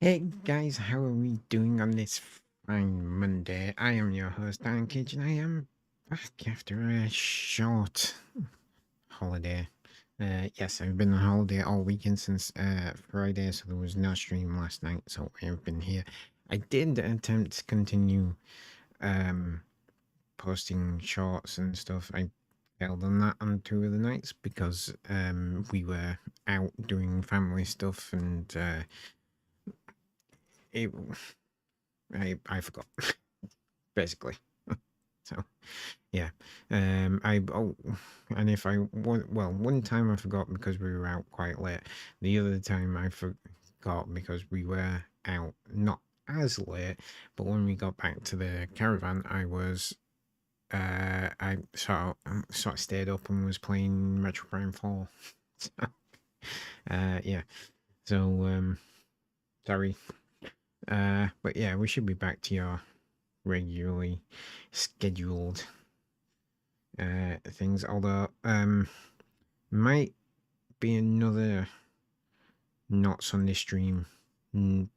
Hey guys, how are we doing on this fine Monday? I am your host, Danarkage, and I am back after a short holiday. Yes, I've been on holiday all weekend since Friday, so there was no stream last night, so I've been here. I did attempt to continue um, posting shorts and stuff. I failed on that on two of the nights because we were out doing family stuff and it I forgot basically. So yeah, and if I one time I forgot because we were out quite late. The other time I forgot because we were out not as late, but when we got back to the caravan, I sort of stayed up and was playing Metro Prime 4. So, yeah. So sorry. But yeah, we should be back to your regularly scheduled things. Although might be another not Sunday stream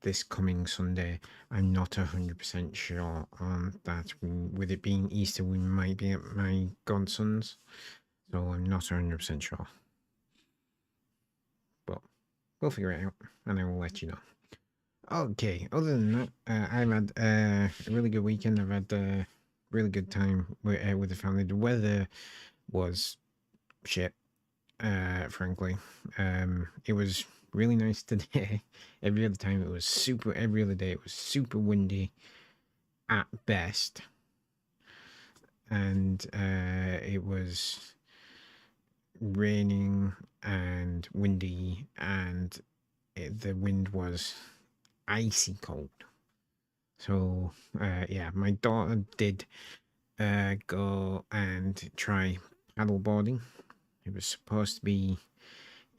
this coming Sunday. I'm not 100% sure on that. With it being Easter, we might be at my godson's, so I'm not 100% sure. But we'll figure it out, and I will let you know. Okay, other than that, I've had a really good weekend. I've had a really good time with the family. The weather was shit, frankly. It was really nice today. Every other time it was super, every other day it was super windy at best. And it was raining and windy, and the wind was icy cold. So, yeah, my daughter did go and try paddleboarding. It was supposed to be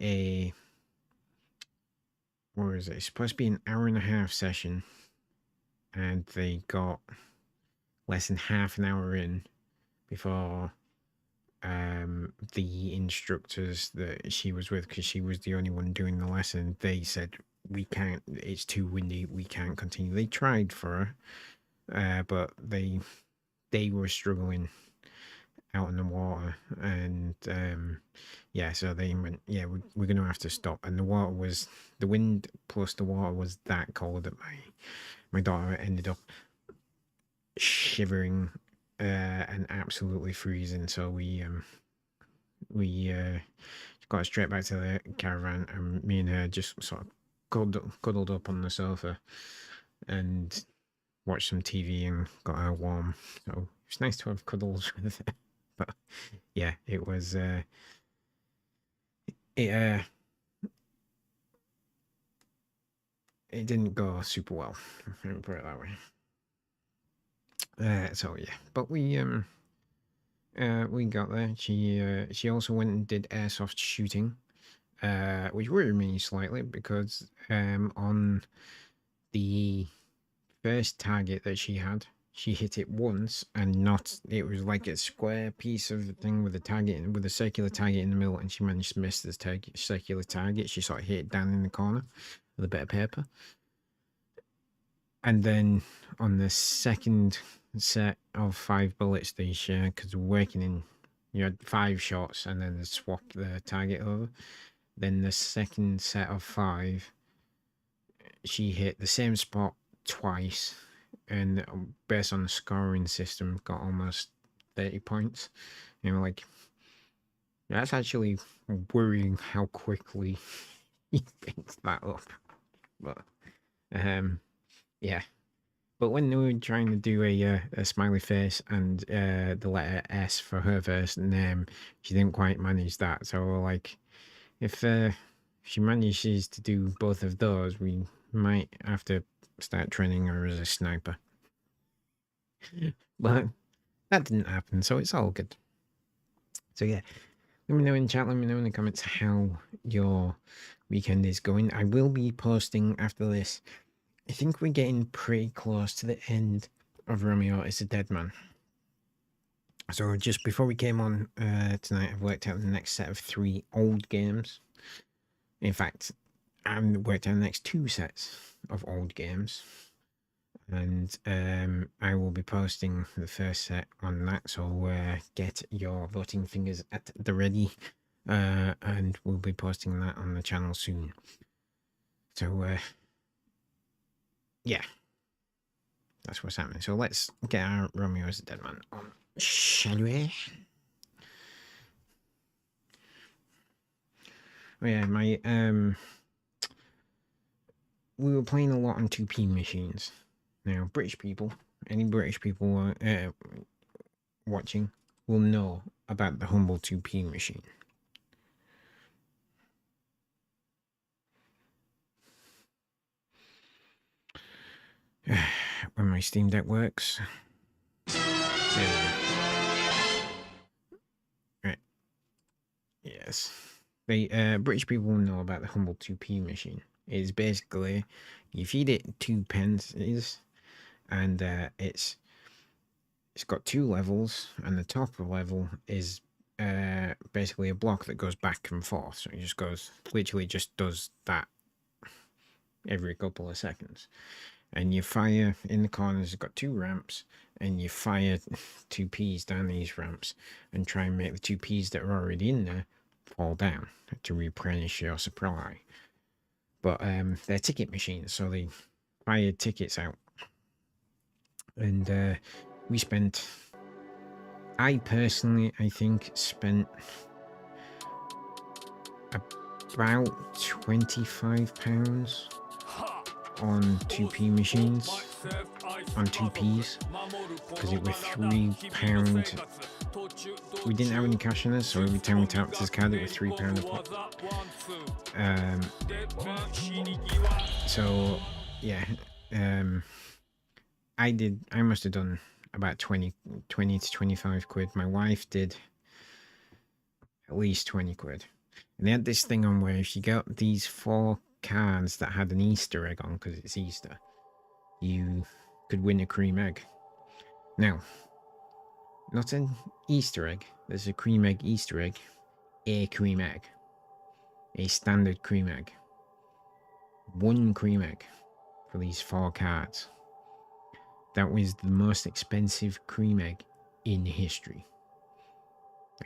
a what was it? It's supposed to be an hour and a half session, and they got less than half an hour in before the instructors that she was with, because she was the only one doing the lesson, they said we can't. It's too windy. We can't continue. They tried for her, but they were struggling out in the water, and yeah, so they went, yeah, we're gonna have to stop. And the wind plus the water was that cold that my daughter ended up shivering and absolutely freezing. So we got straight back to the caravan, and me and her just sort of cuddled up on the sofa and watched some TV and got her warm. So it's nice to have cuddles with her. But yeah, it was it it didn't go super well. Let me put it that way. So yeah, but we got there. She also went and did airsoft shooting, which worried me slightly because on the first target that she had, she hit it once and not. It was like a square piece of the thing with a target with a circular target in the middle, and she managed to miss this circular target. She sort of hit it down in the corner with a bit of paper. And then on the second set of 5 bullets they share, because we're working in, you had 5 shots and then they swapped the target over. Then the second set of 5, she hit the same spot twice, and based on the scoring system, got almost 30 points. You know, like, that's actually worrying how quickly he picks that up. But, yeah. But when they were trying to do a smiley face and the letter S for her first name, she didn't quite manage that. So like, if she manages to do both of those, we might have to start training her as a sniper. But that didn't happen, so it's all good. So yeah, let me know in chat, let me know in the comments how your weekend is going. I will be posting after this. I think we're getting pretty close to the end of Romeo Is A DeadMan. So just before we came on tonight, I've worked out the next set of 3 old games. In fact, I haven't worked out the next 2 sets. of old games. And I will be posting the first set on that, so get your voting fingers at the ready, and we'll be posting that on the channel soon. So yeah, that's what's happening. So let's get our Romeo Is A DeadMan on, shall we? Oh yeah, my we were playing a lot on 2p machines. Now, British people, any British people watching will know about the humble 2p machine. When my Steam Deck works. Right. Yes. They British people will know about the humble 2p machine. It's basically you feed it 2 pences, and it's got 2 levels, and the top level is basically a block that goes back and forth. So it just goes, literally just does that every couple of seconds. And you fire in the corners, it's got 2 ramps, and you fire 2 Ps down these ramps and try and make the 2 Ps that are already in there fall down to replenish your supply. But they're ticket machines, so they fire tickets out. And we spent, I personally, I think, spent about £25 on 2p machines, on 2ps, because it was £3. We didn't have any cash in us, so every time we tapped his card it was £3 a pop. So yeah, I must have done about 20 to 25 quid. My wife did at least 20 quid. And they had this thing on where if you got these 4 cards that had an Easter egg on, because it's Easter, you could win a cream egg. Now, not an Easter egg, there's a cream egg Easter egg, a cream egg, a standard cream egg, 1 cream egg for these 4 cards. That was the most expensive cream egg in history.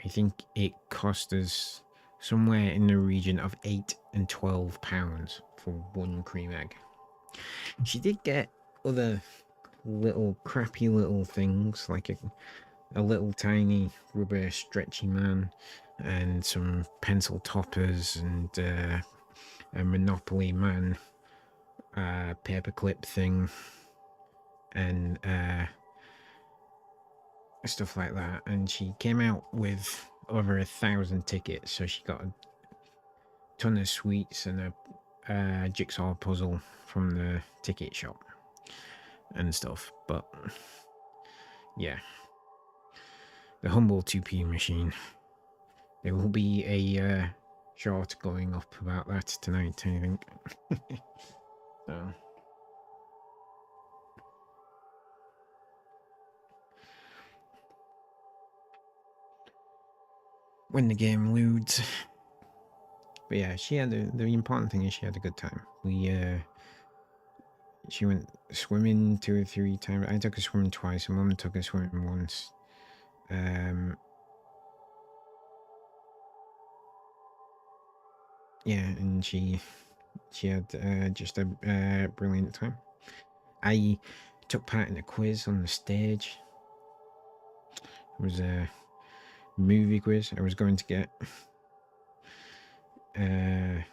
I think it cost us somewhere in the region of £8 and £12 for 1 cream egg. She did get other little crappy little things, like a little tiny rubber stretchy man and some pencil toppers and a Monopoly man paperclip thing and stuff like that. And she came out with over 1,000 tickets, so she got a ton of sweets and a jigsaw puzzle from the ticket shop and stuff. But yeah, the humble 2p machine, there will be a short going up about that tonight, I think. So when the game loads. But yeah, she had the important thing is she had a good time. She went swimming 2 or 3 times. I took her swimming twice. Her mum took her swimming once. Yeah, and she had just a brilliant time. I took part in a quiz on the stage. It was a movie quiz. I was going to get a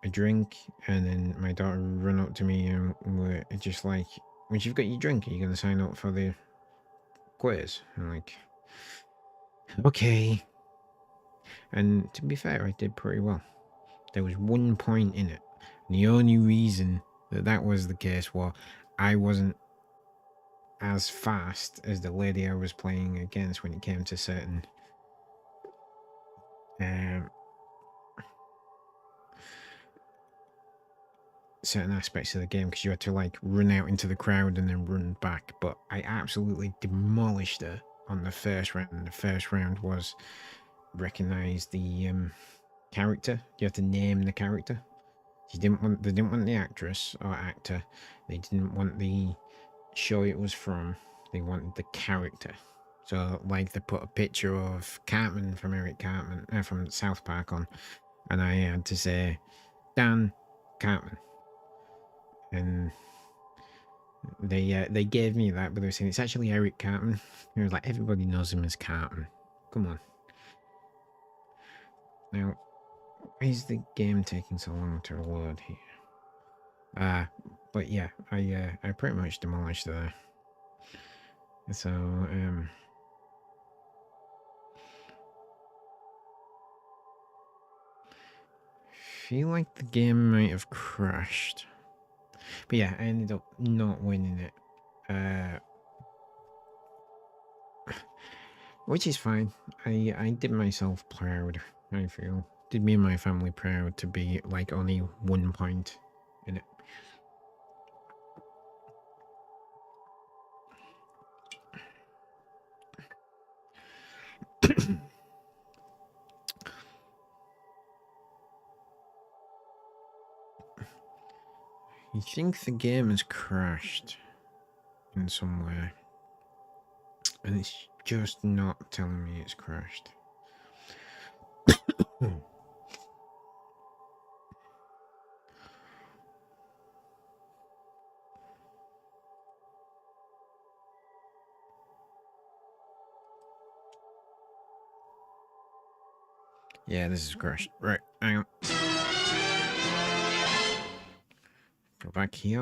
drink, and then my daughter run up to me and were just like, "Once you've got your drink, are you going to sign up for the quiz?" I'm like, okay. And to be fair, I did pretty well. There was 1 point in it. And the only reason that was the case was I wasn't as fast as the lady I was playing against when it came to certain aspects of the game, because you had to like run out into the crowd and then run back. But I absolutely demolished her on the first round. And the first round was recognize the character. You have to name the character. They didn't want the actress or actor. They didn't want the show it was from. They wanted the character. So like they put a picture of Cartman from Eric Cartman from South Park on, and I had to say Dan Cartman, and they gave me that, but they were saying it's actually Eric Cartman. It was like everybody knows him as Cartman. Come on. Now, why is the game taking so long to load here? But yeah, I pretty much demolished there. So feel like the game might have crashed. But yeah, I ended up not winning it. Which is fine. I did myself proud, I feel. Did me and my family proud to be like only 1 point in it. I think the game has crashed in some way. And it's just not telling me it's crashed. Yeah, this is crashed. Right, hang on. Go back here.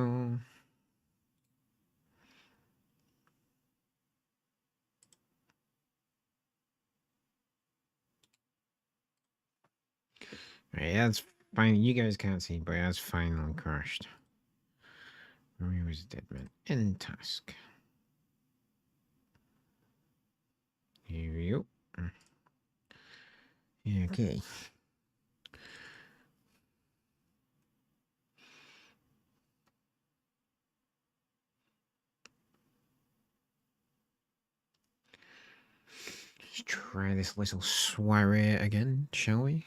Right, that's fine. You guys can't see, but it has finally crashed. Romeo Is A DeadMan. End task. Here we go. Yeah, okay. Let's try this little soiree again, shall we?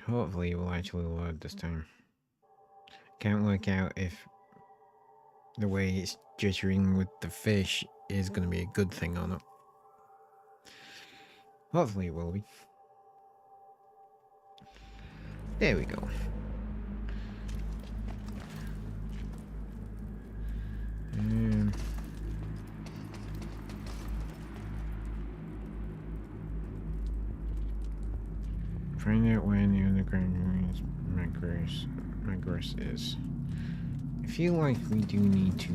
Hopefully it will actually load this time. Can't work out if the way it's jittering with the fish is going to be a good thing or not. Hopefully it will be. There we go. Find out where the underground Magris is. I feel like we do need to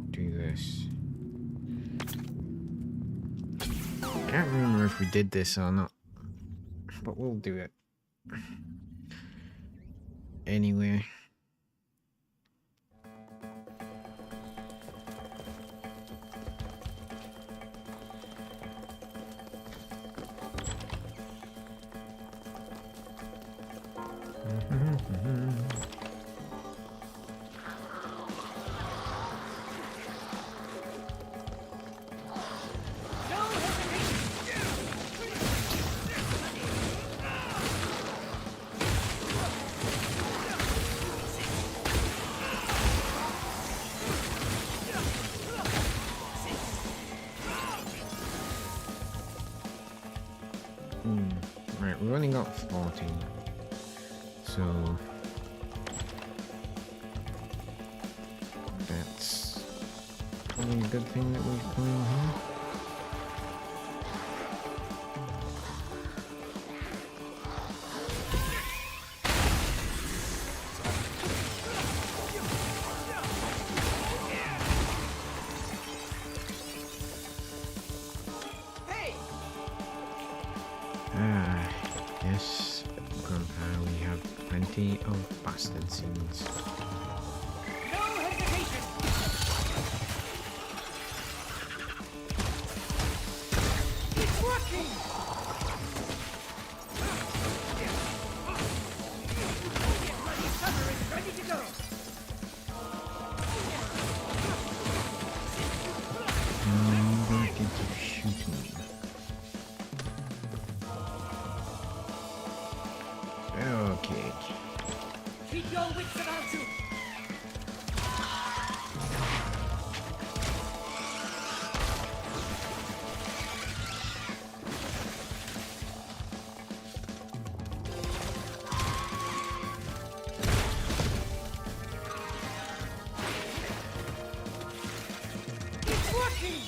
do this. I can't remember if we did this or not, but we'll do it anyway. Right, we've only got 14, so that's probably a good thing that we're playing here. plenty of bastard seeds. No hesitation! It's working! Bloody summer is ready to go! Don't get to shoot me. Okay. Keep your wits about you! It's working!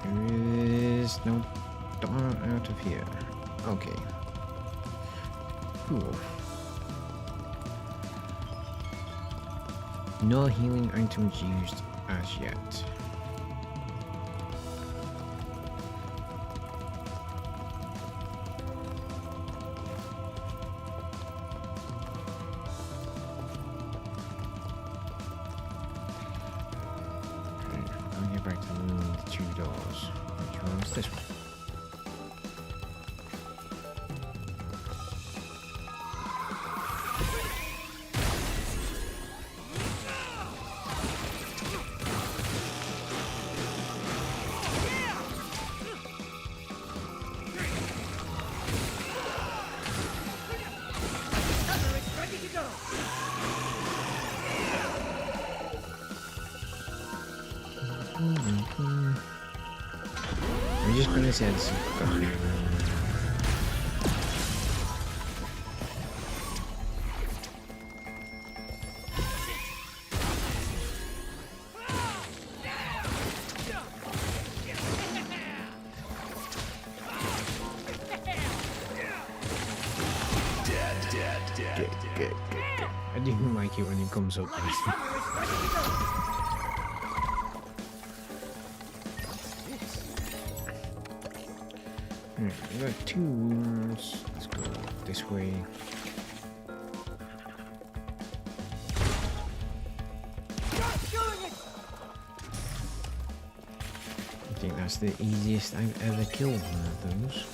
There is no door out of here. Okay. Cool. No healing items used as yet. I'll get back to the 2 doors. Which one's this one? Summer is ready to go! I'm just gonna say this. Good. I didn't like it when it comes up. Summer is ready to go! We got 2 rooms. Let's go this way. Stop doing it! I think that's the easiest I've ever killed one of those.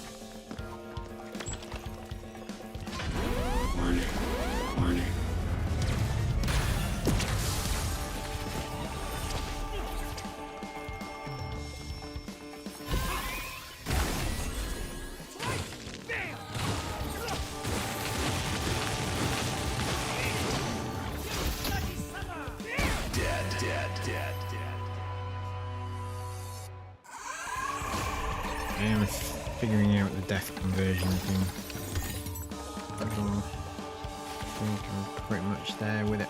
I am figuring out the death conversion thing. I think I'm pretty much there with it.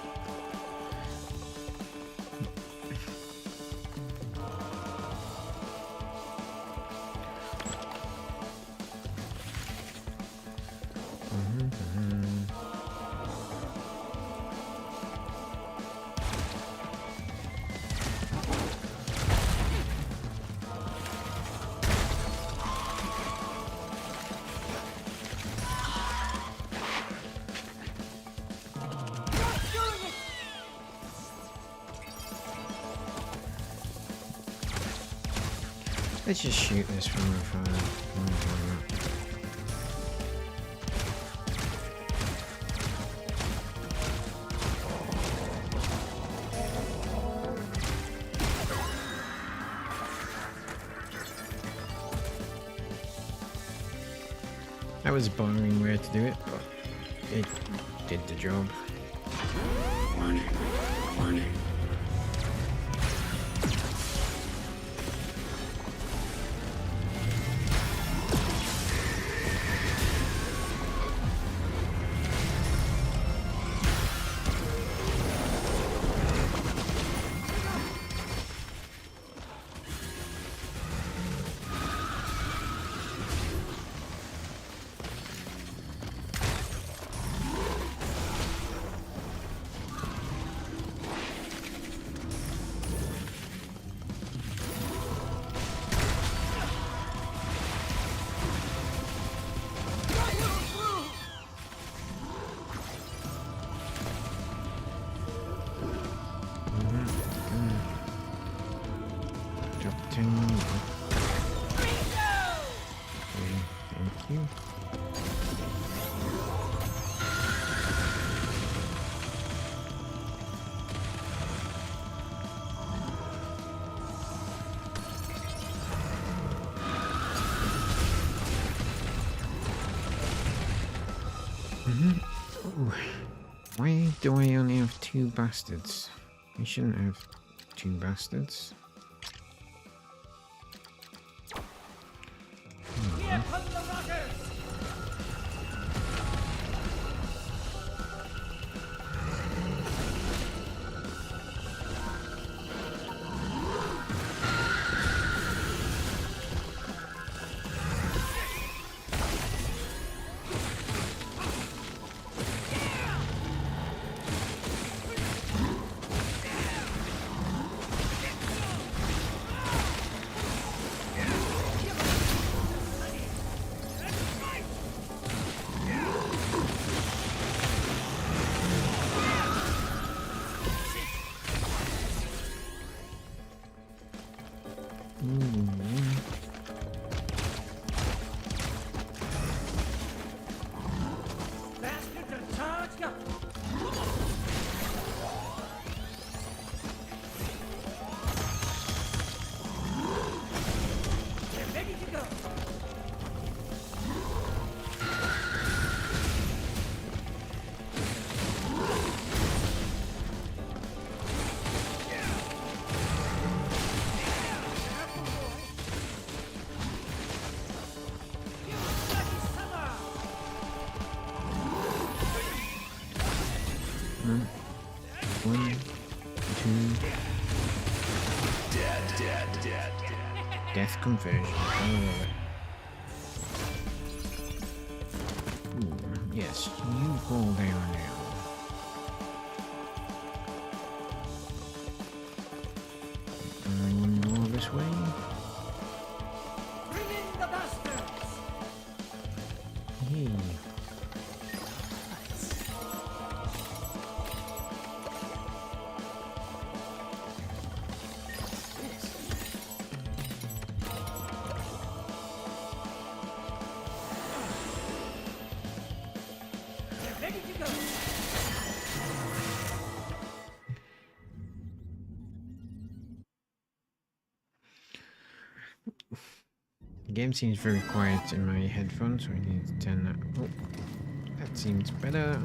Let's just shoot this from afar. That was a boring way to do it, but it did the job. Warning. Warning. Thank you. Ooh. Why do I only have 2 bastards? I shouldn't have 2 bastards. Here come the rockers! Bastards are charged up! They're ready to go! One, 2. Dead. Death conversion. Oh. Ooh, yes, you fall down now. Anyone more this way? Bring in the bastards! Yay. They're ready to go! The game seems very quiet in my headphones, so I need to turn that. Oh, that seems better.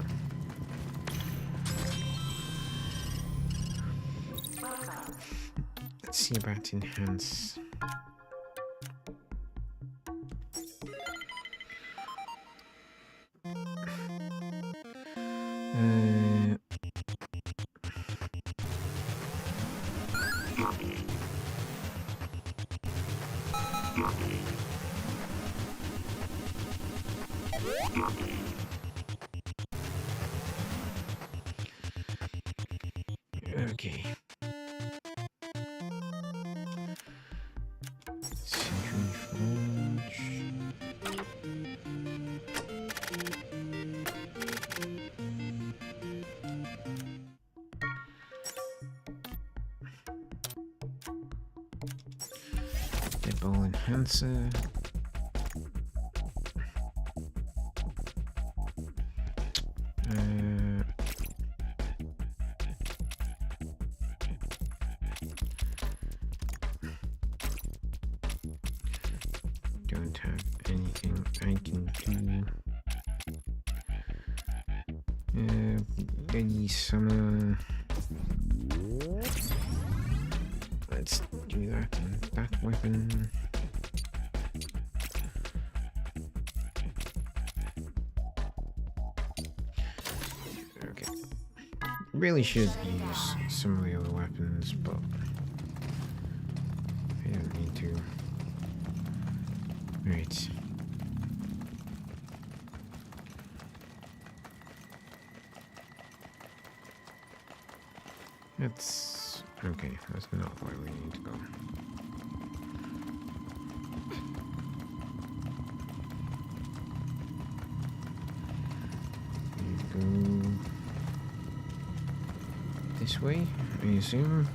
Let's see about enhance. Okay. Century Forge. Deadbolt Enhancer. Don't have anything I can do. Spaghetti summer. Let's do that and that weapon. Okay. Really should use some of the other weapons, but I don't need to. Right. That's okay. That's not where we need to go. We go this way, I assume.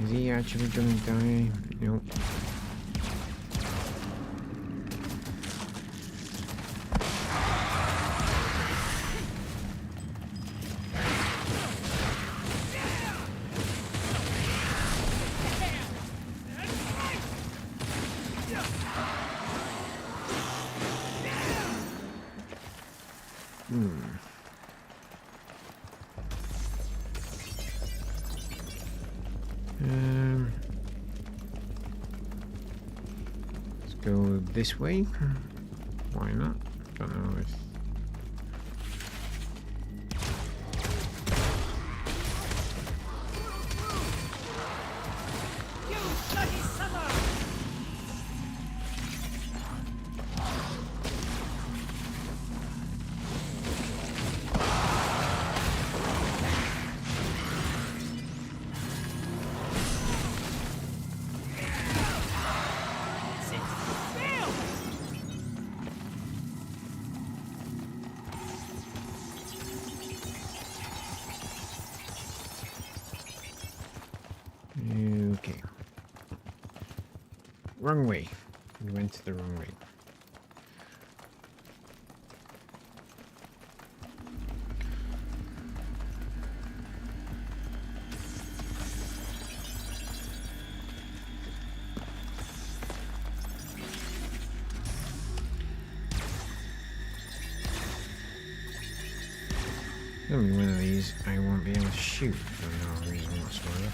Is he actually gonna die? Nope. Let's go this way. Why not? Don't know if. You bloody summer! Okay. Wrong way. We went to the wrong way. There'll be one of these I won't be able to shoot for no reason whatsoever.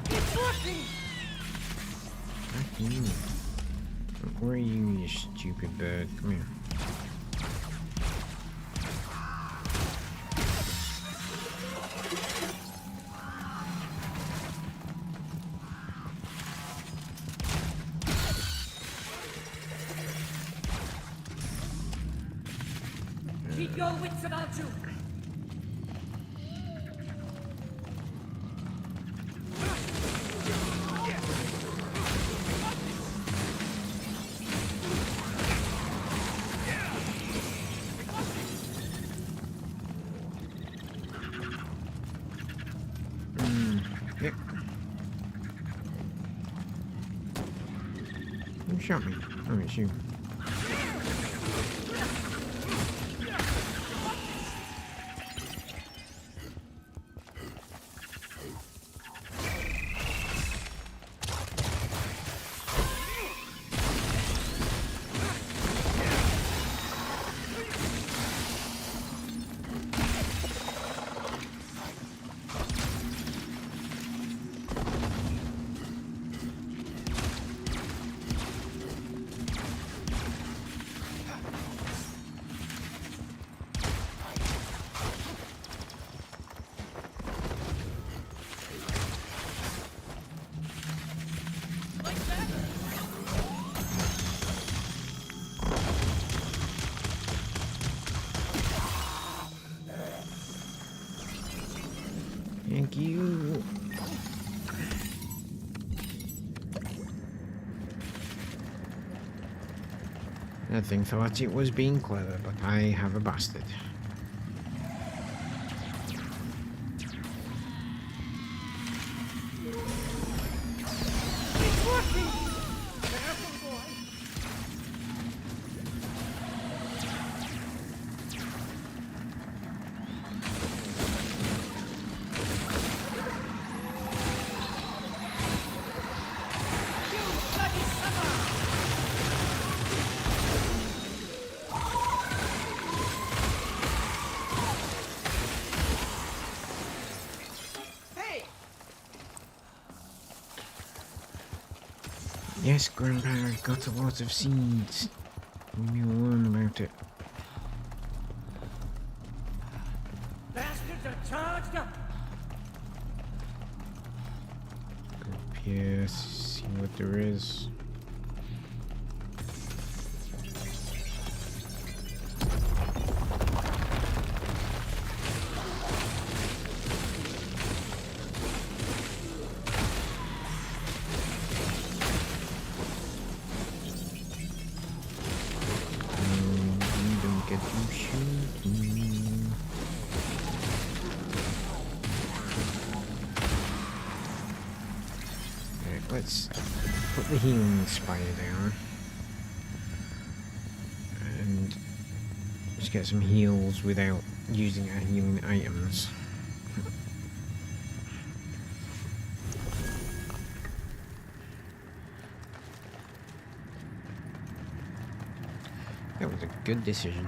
It's working! Back you. Where are you, you stupid bird? Come here. Keep your wits about you! Yep. Who shot me? Oh, it's you. Thank you. Nothing thought it was being clever, but I have a bastard. It's working! Careful, boy! You bloody summer! Hey! Yes, Grandpa, I've got a lot of seeds. Leave me alone about it. Bastards are charged up! Go up here, see what there is. Don't get you shooting. Alright, let's put the healing spire down. And just get some heals without using our healing items. That was a good decision.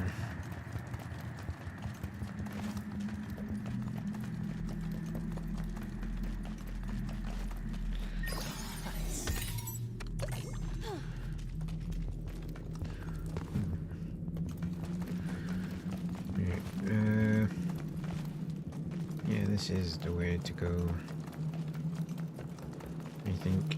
Right, yeah, this is the way to go, I think.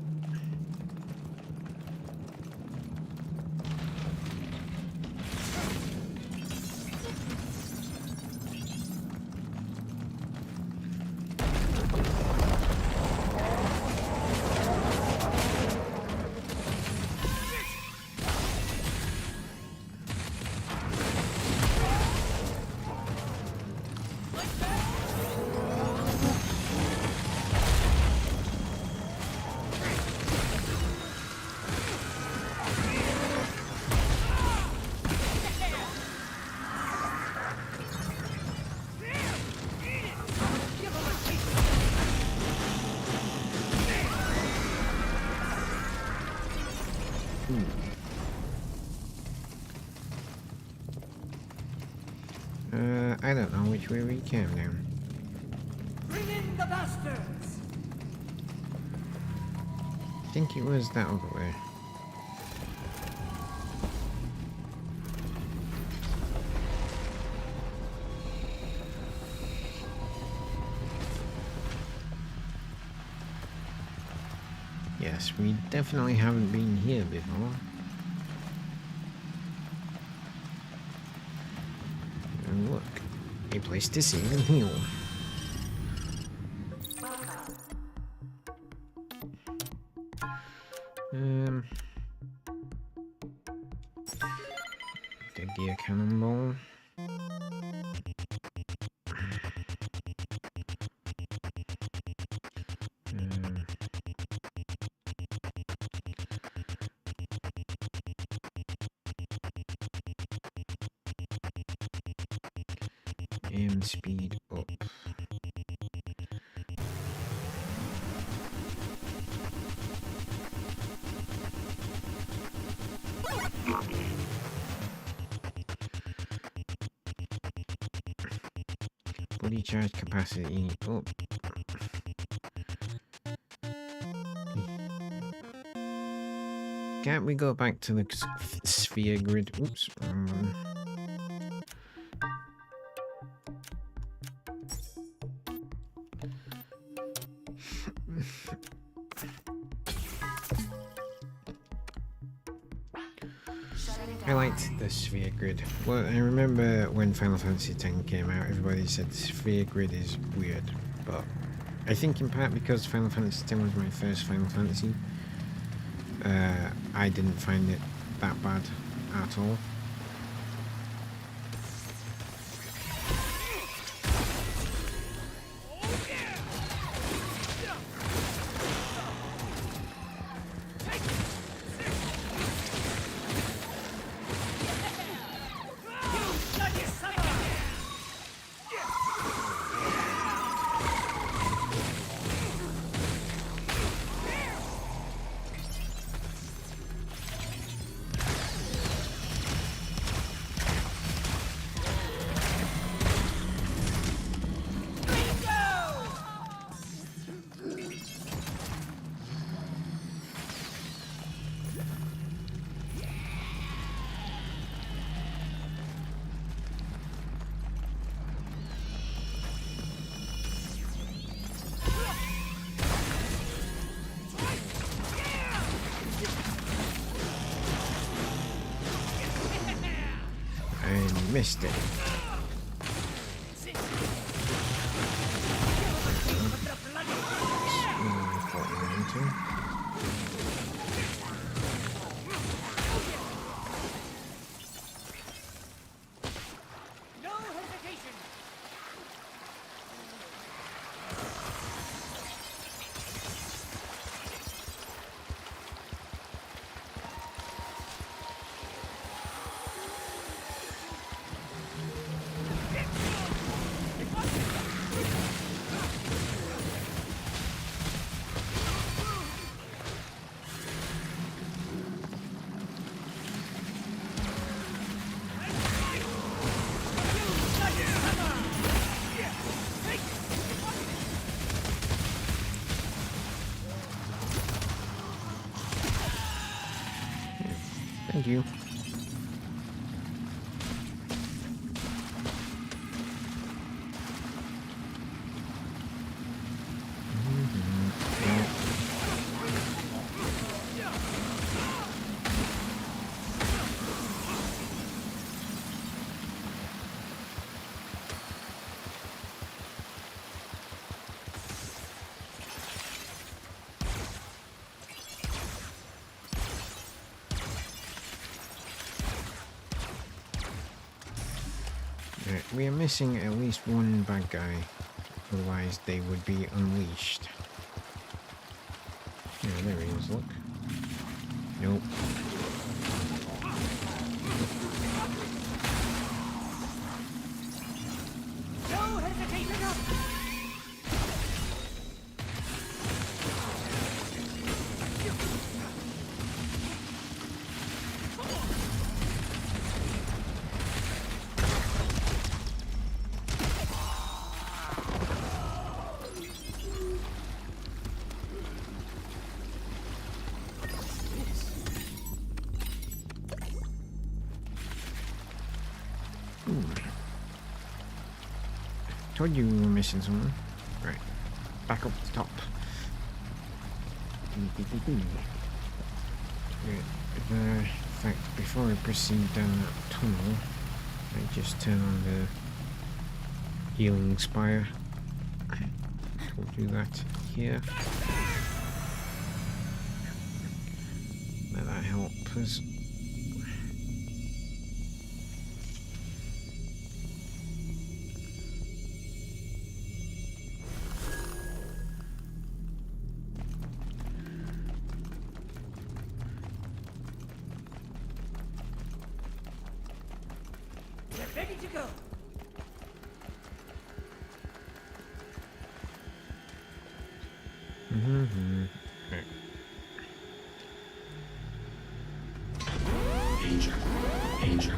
I don't know which way we came down. Bring in the bastards! I think it was that other way. Yes, we definitely haven't been here before. And look, a place to save and heal. The deer cannonball. Aim speed up. Body charge capacity up. Can't we go back to the sphere grid? Oops. I liked the sphere grid. Well, I remember when Final Fantasy X came out, everybody said the sphere grid is weird, but I think in part because Final Fantasy X was my first Final Fantasy, I didn't find it that bad at all. Missed it. No hesitation. Thank you. Right, we are missing at least one bad guy, otherwise they would be unleashed. Yeah, there he is, look. Nope. No hesitation. Told you we were missing someone. Right, back up the top. In fact, before I proceed down that tunnel, I just turn on the healing spire. We'll do that here. Let that help us. We're ready to go. Right. Danger. Danger.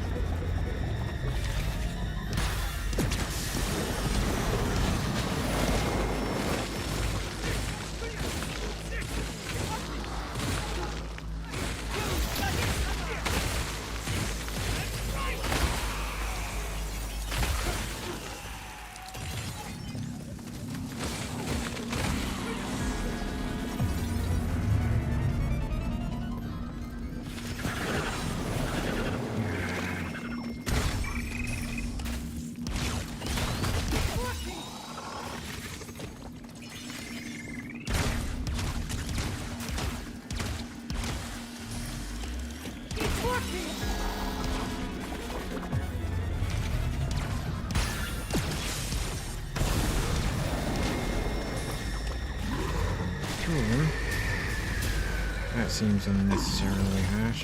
seems unnecessarily harsh.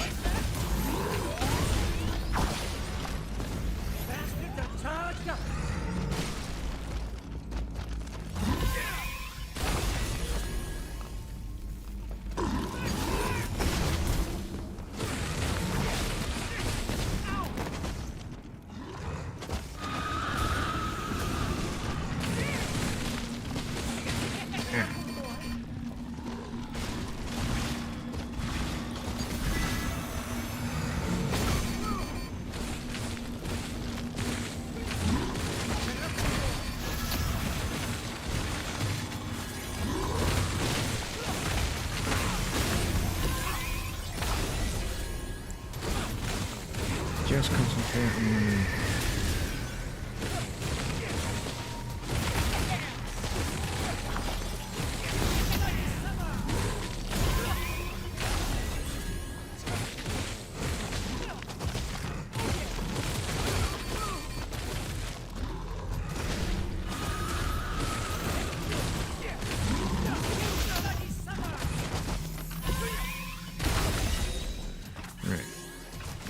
Bastards are charged up! Just concentrate on the...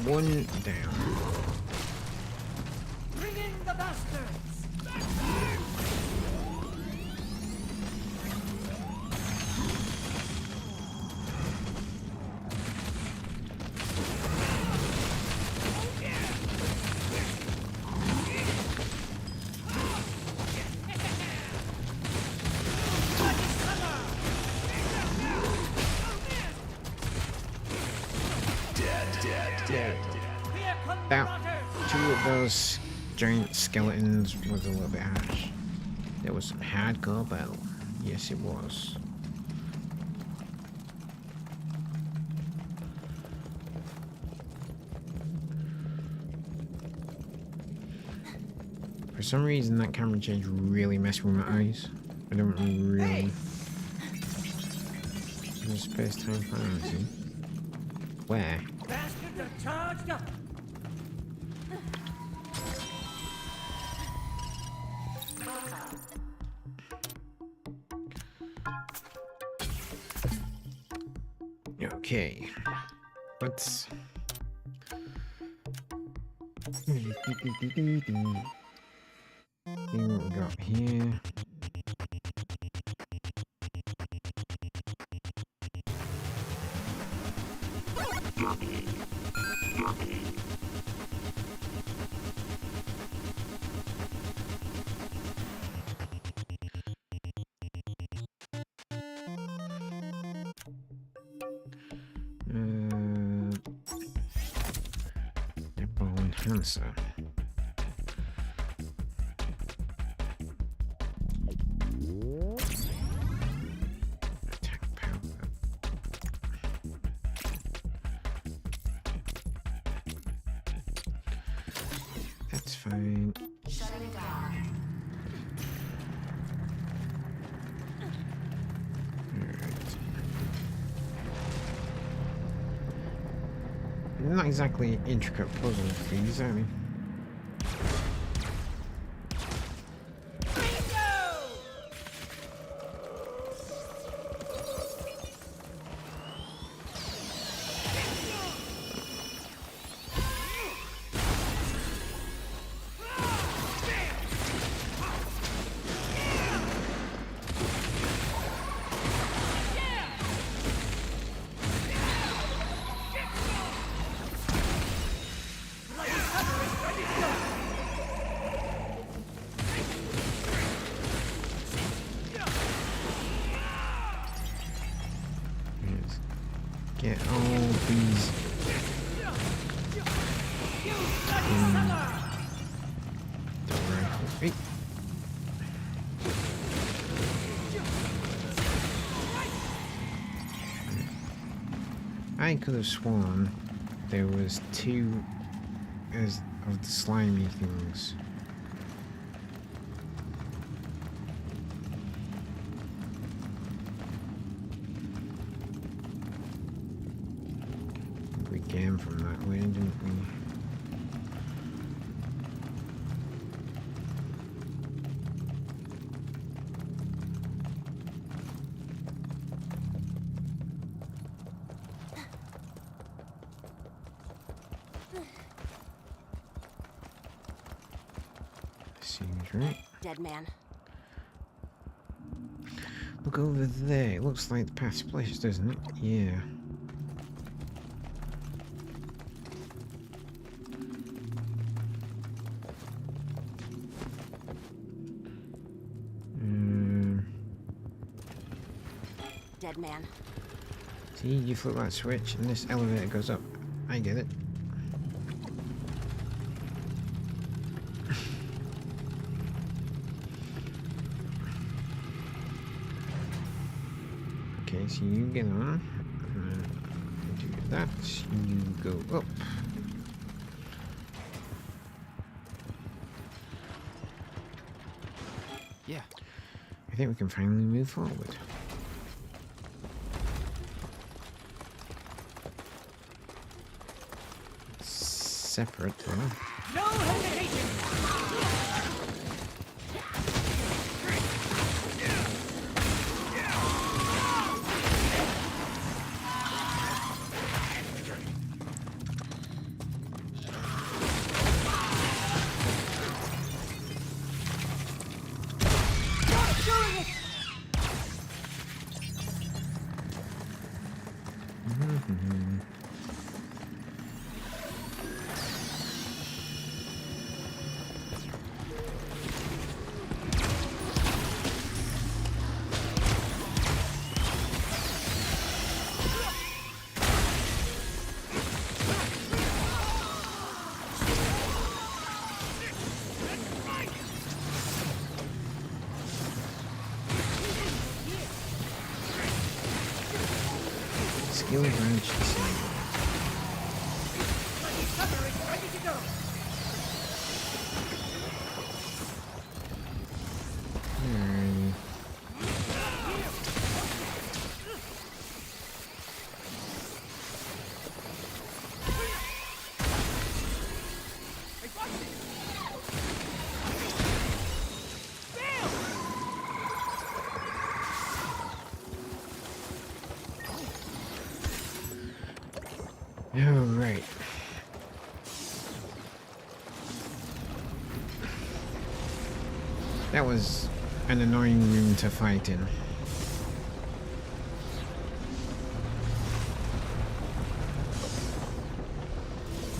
One down. Bring in the bastards! Dead. Here come the That, rotters! 2 of those giant skeletons was a little bit harsh. There was some hardcore battle. Yes, it was. For some reason, that camera change really messed with my eyes. I don't really... There's space-time fantasy. Where? Bastards are charged up! Okay. Let's... See what we got here. Ball enhancer. Attack power. That's fine. Shutting it down. Not exactly intricate puzzles, these, are they? Yes. Get all these the rifle. Hey. I could have sworn there was 2 as of the slimy things. We came from that way, didn't we? Seems right. Dead man. Look over there. It looks like the path splits, doesn't it? Yeah. Dead man. See, you flip that switch and this elevator goes up. I get it. Okay, so you get on. Do that. You go up. Yeah. I think we can finally move forward. Separate though. No hesitation! Skill branch disabled. Cover is ready to go! Alright. Alright. That was an annoying room to fight in. And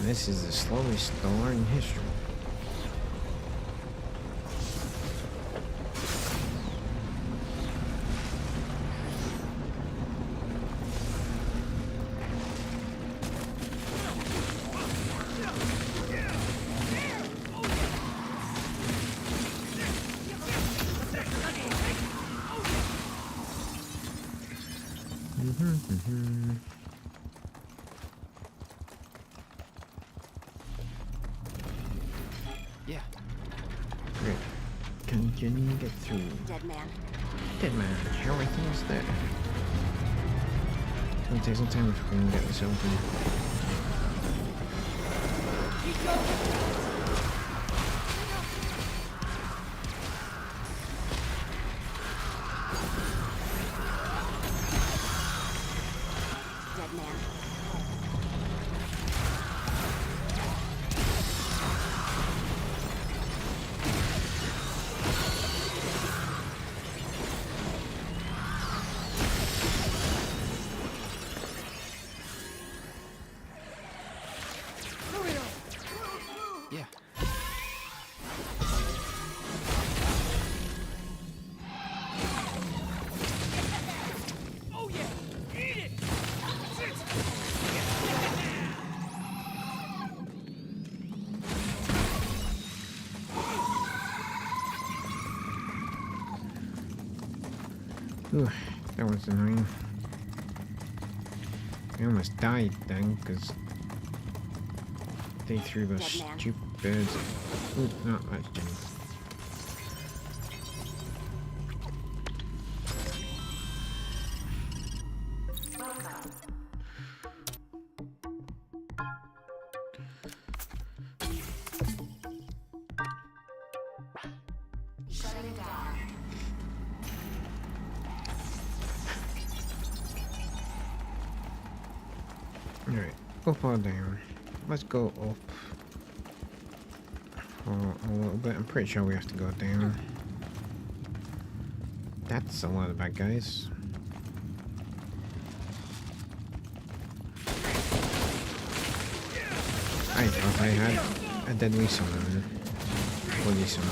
this is the slowest door in history. Yeah. Great. Can you get through? Dead man. Dead man, how are things there? It's gonna take some time if we can get this open. Keep going! Dead man. Yeah. Oh yeah! Eat it! Ooh, that was annoying. I almost died then because they threw those Dead man. stupid birds. Ooh, no, that's Jenny. Alright, up or down? Let's go up. for a little bit. I'm pretty sure we have to go down. That's a lot of bad guys. I thought I had a deadly summon. Bloody summon.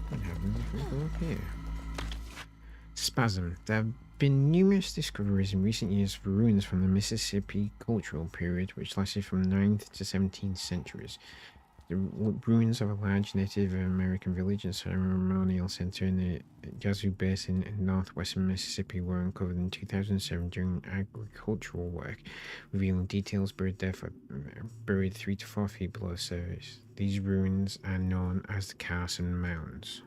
What happens if we go up here? Spasm. There have been numerous discoveries in recent years of ruins from the Mississippi cultural period, which lasted from 9th to 17th centuries. The ruins of a large Native American village and ceremonial center in the Yazoo Basin in northwestern Mississippi were uncovered in 2007 during agricultural work, revealing details buried there buried 3 to 4 feet below the surface. These ruins are known as the Carson Mounds.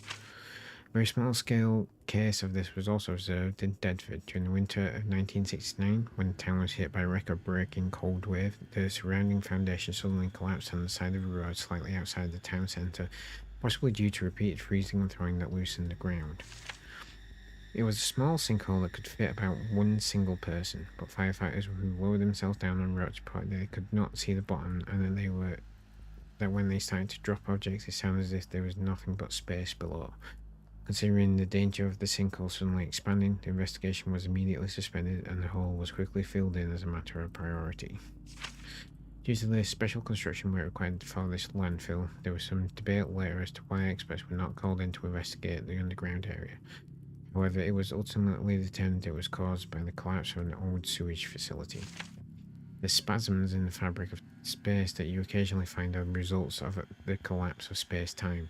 A very small-scale case of this was also observed in Bedford during the winter of 1969, when the town was hit by a record-breaking cold wave. The surrounding foundation suddenly collapsed on the side of a road slightly outside the town centre, possibly due to repeated freezing and thawing that loosened the ground. It was a small sinkhole that could fit about one single person, but firefighters who lowered themselves down on ropes reported they could not see the bottom, and that when they started to drop objects, it sounded as if there was nothing but space below. Considering the danger of the sinkhole suddenly expanding, the investigation was immediately suspended and the hole was quickly filled in as a matter of priority. Due to the special construction work required for this landfill, there was some debate later as to why experts were not called in to investigate the underground area. However, it was ultimately determined it was caused by the collapse of an old sewage facility. The spasms in the fabric of space that you occasionally find are results of the collapse of space-time.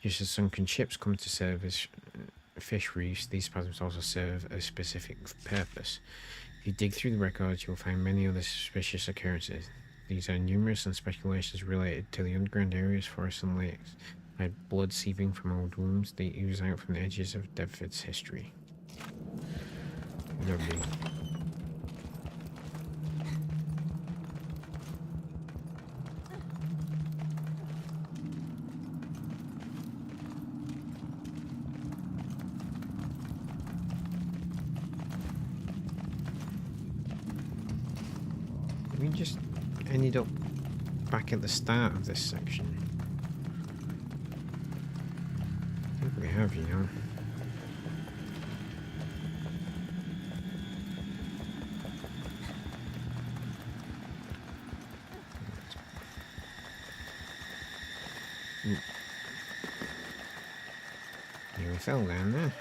Just as sunken ships come to serve as fish reefs, these spasms also serve a specific purpose. If you dig through the records, you'll find many other suspicious occurrences. These are numerous, and speculations related to the underground areas, forests and lakes, like blood seeping from old wounds that ooze out from the edges of Bedford's history. Lovely. We just ended up back at the start of this section. I think we have, you know. Yeah, we fell down there.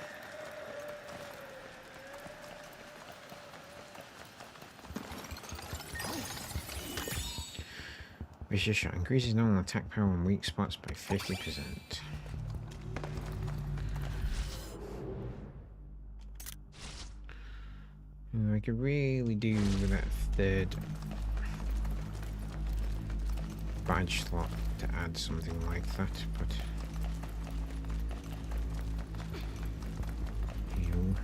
Vicious shot increases normal attack power on weak spots by 50%. I could really do with that third badge slot to add something like that, but you.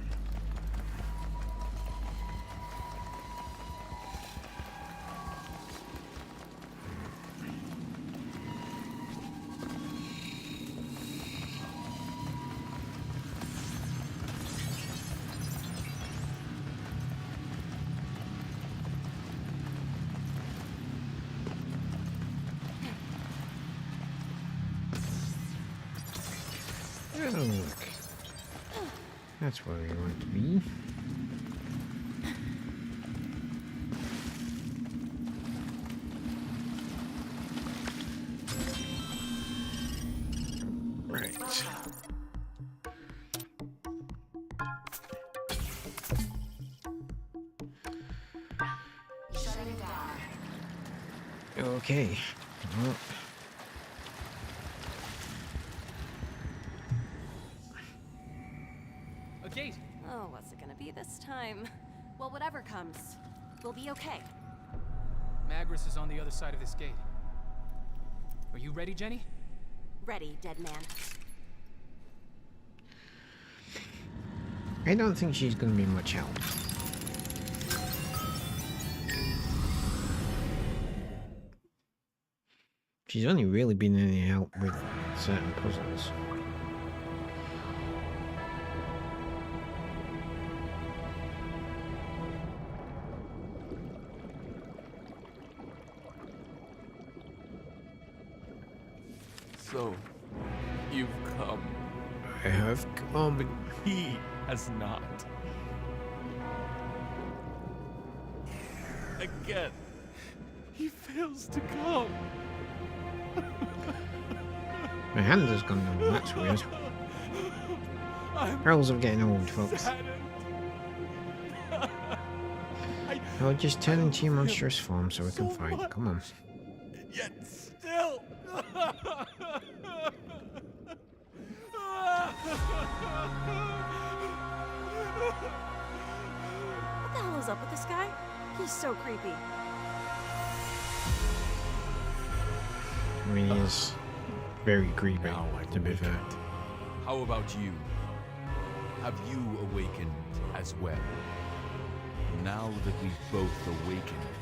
Oh, look. That's where we want to be. Right. Okay. Well, A gate! Oh, what's it gonna be this time? Well, whatever comes, we'll be okay. Magris is on the other side of this gate. Are you ready, Jenny? Ready, dead man. I don't think she's going to be much help. She's only really been any help with certain puzzles. So, you've come. I have come. He has not. Again, he fails to come. My hand has gone numb, that's weird. I'm Perils of getting old, folks. saddened. I'll just turn into your monstrous form so we can So fight. what? Come on. Yet still. What the hell is up with this guy? He's so creepy. I mean, he is very creepy, Now I to be fair. How about you? Have you awakened as well? Now that we've both awakened,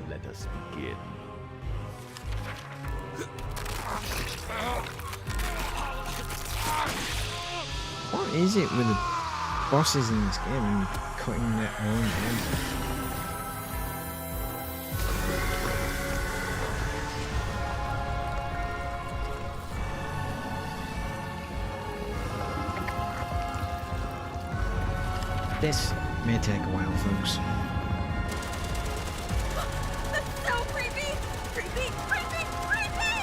let us begin. What is it with the bosses in this game and cutting their own heads off? This may take a while, folks. That's so creepy! Creepy! Creepy! Creepy!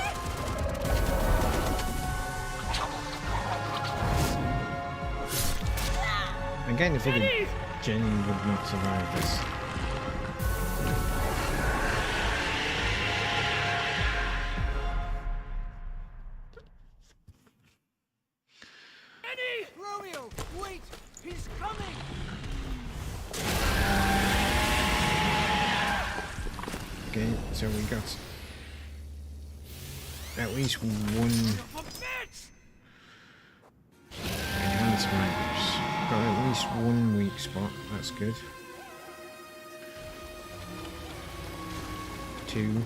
I'm getting the figure Jenny would not survive this. Eddie! Romeo, wait! He's coming! Okay, so we got at least one Son of a bitch! enhanced maps. Got at least one weak spot, that's good. 2.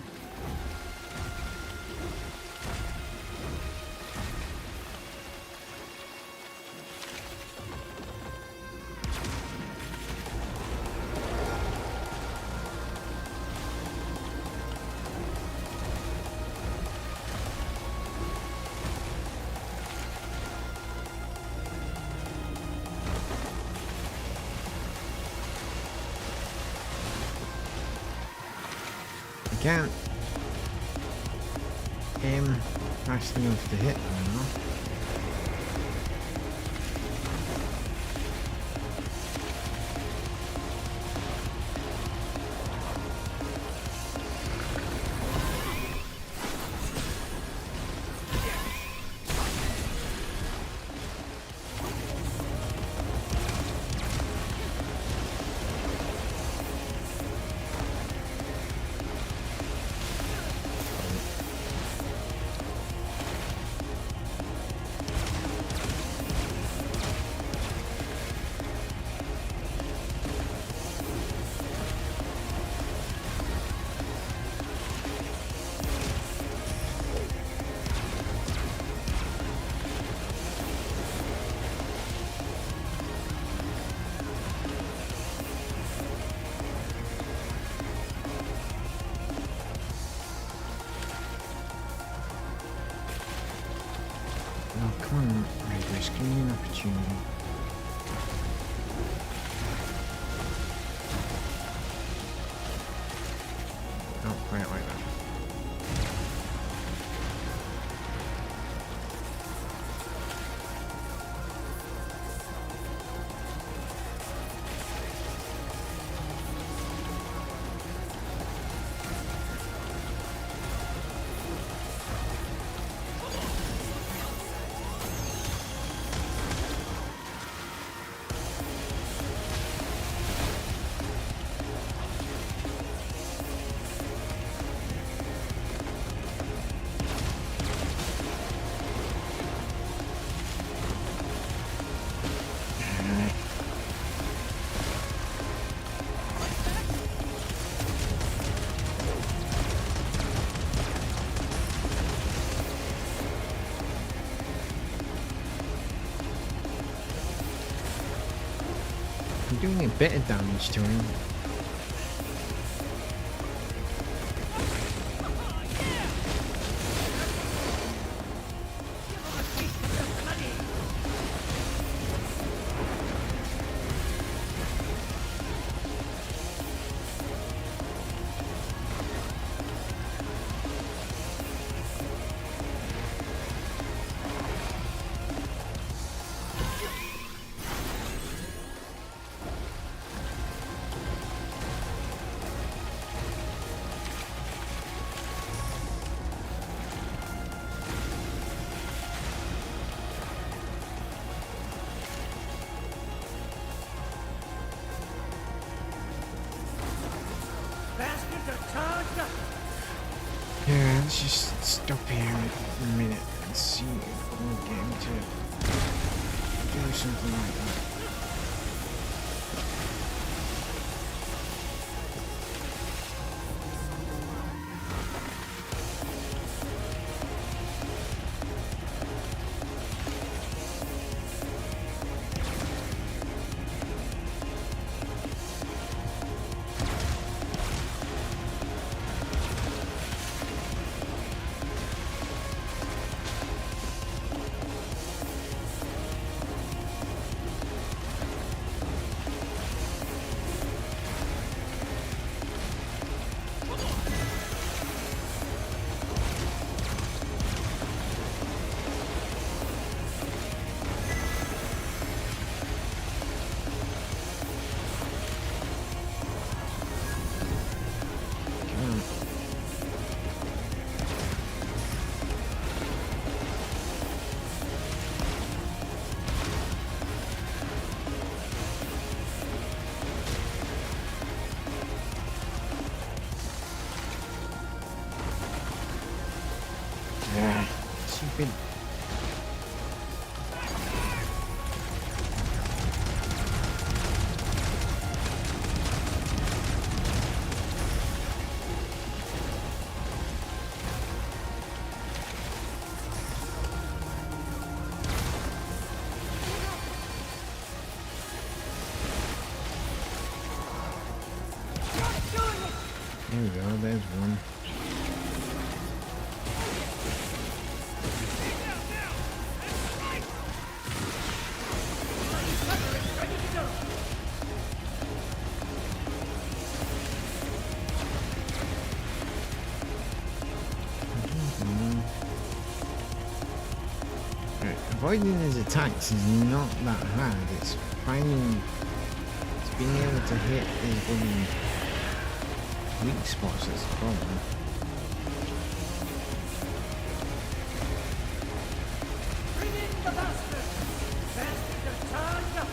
Can't aim fast enough to hit them now. Oh, come on, Raiders, give me an opportunity. Not quite like that. doing a bit of damage to him. Bastards are charged up! Yeah, let's just stop here a minute and see if we'll get him to do something like that. Yeah, stupid. There we go, there's one. Right, avoiding his attacks is not that hard. It's being able to hit his bloody weak spots that's the problem. Bring in the bastards! Bastards are charged up!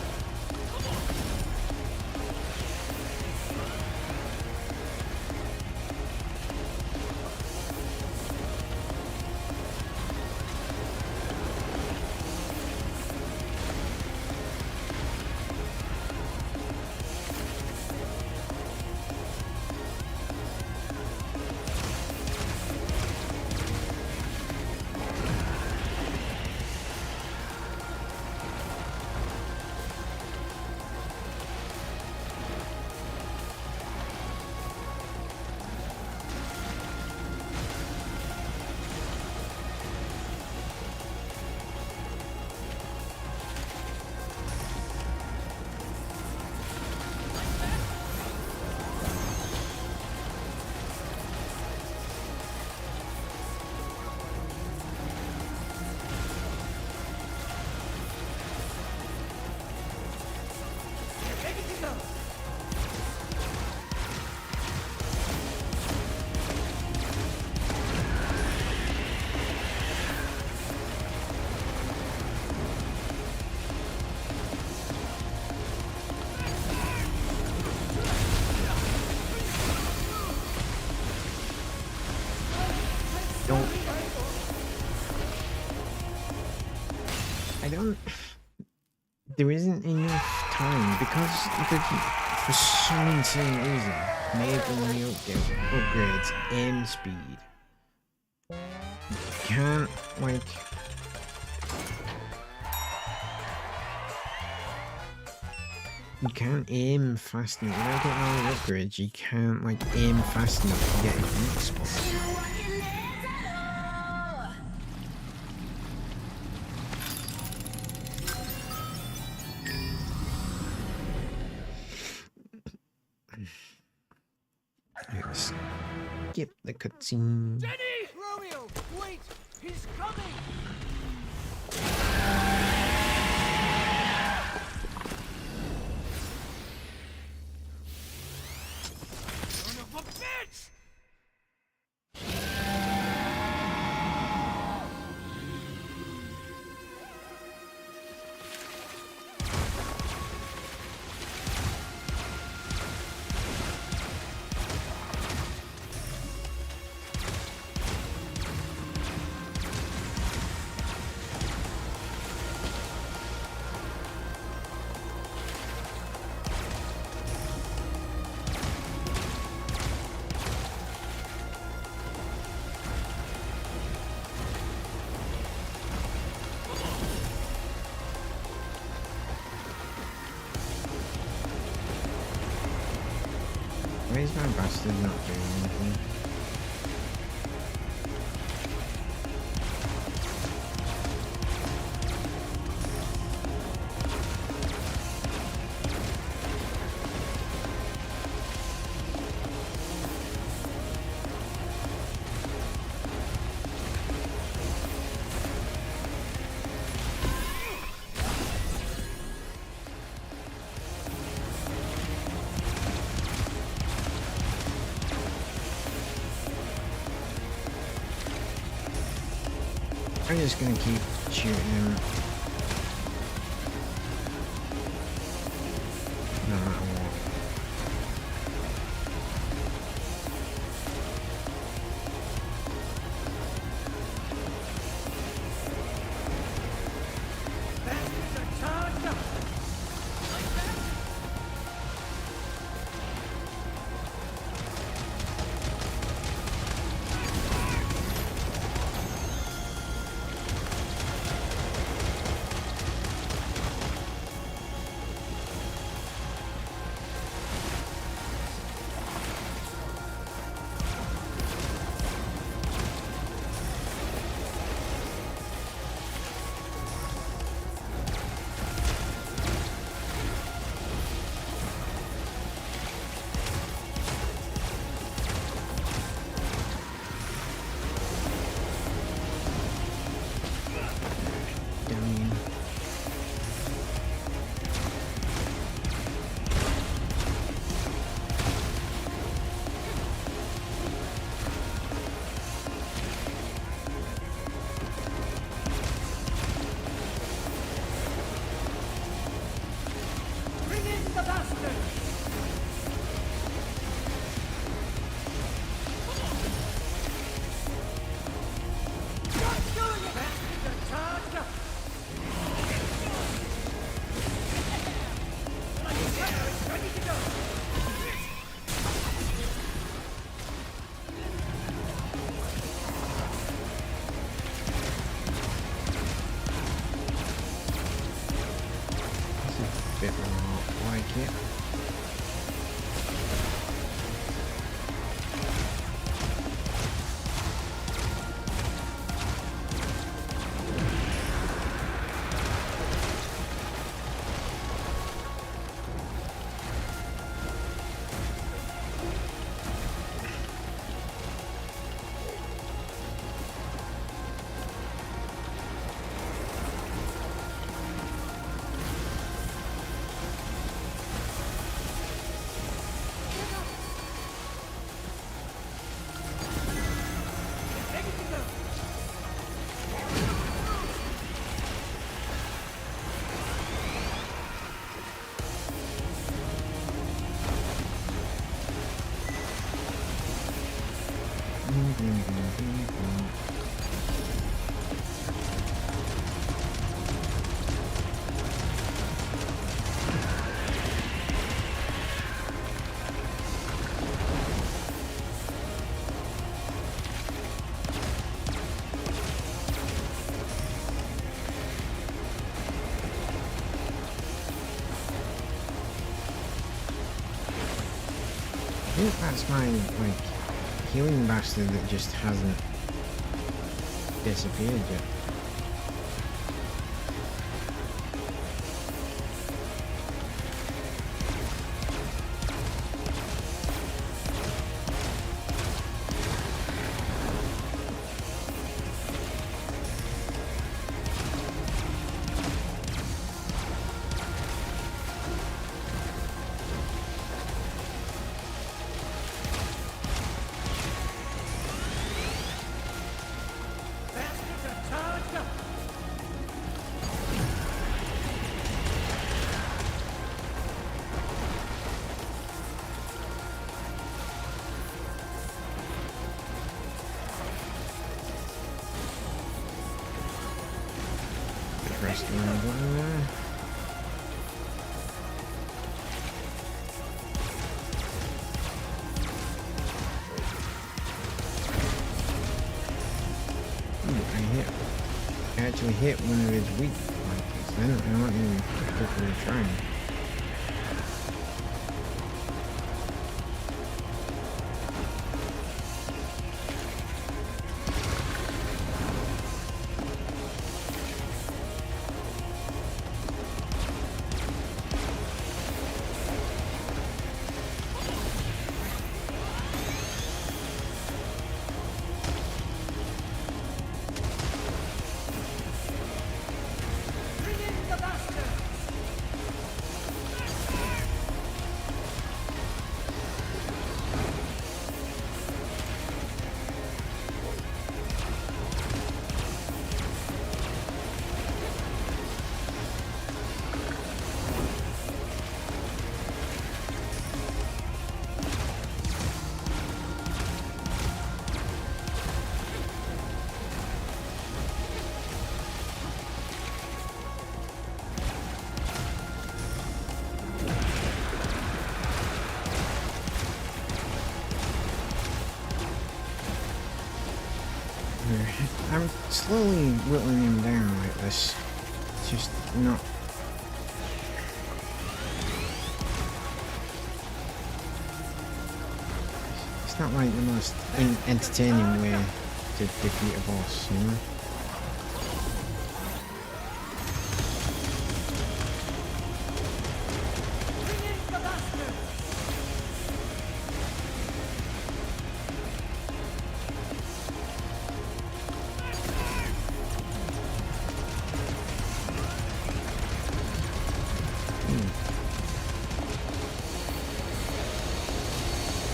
There isn't enough time because for some insane reason, maybe the upgrades aim speed. You can't like. You can't aim fast enough. When I get all the upgrades, you can't like aim fast enough to get a weak spot. Let's skip the cutscene. Jenny! Romeo, wait! He's coming! Son of a bitch! Why is my bastard not doing anything? I'm just gonna keep shooting him. No matter what. Bastards are charged up! Down. Bring in the bastards! Not doing it! Bastards are charged up! Ready to go! That's a bit more like it. Ready to go! think that's my, like, healing bastard that just hasn't disappeared yet. Bastards are charged up! Rest around one there. I actually hit one of his weak points then. I wasn't even particularly trying. Bring in the bastards! I'm slowly whittling him down like this. It's just not. It's not like the most entertaining way to defeat a boss, you know? Bring in the bastards!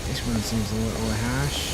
This one seems a little harsh.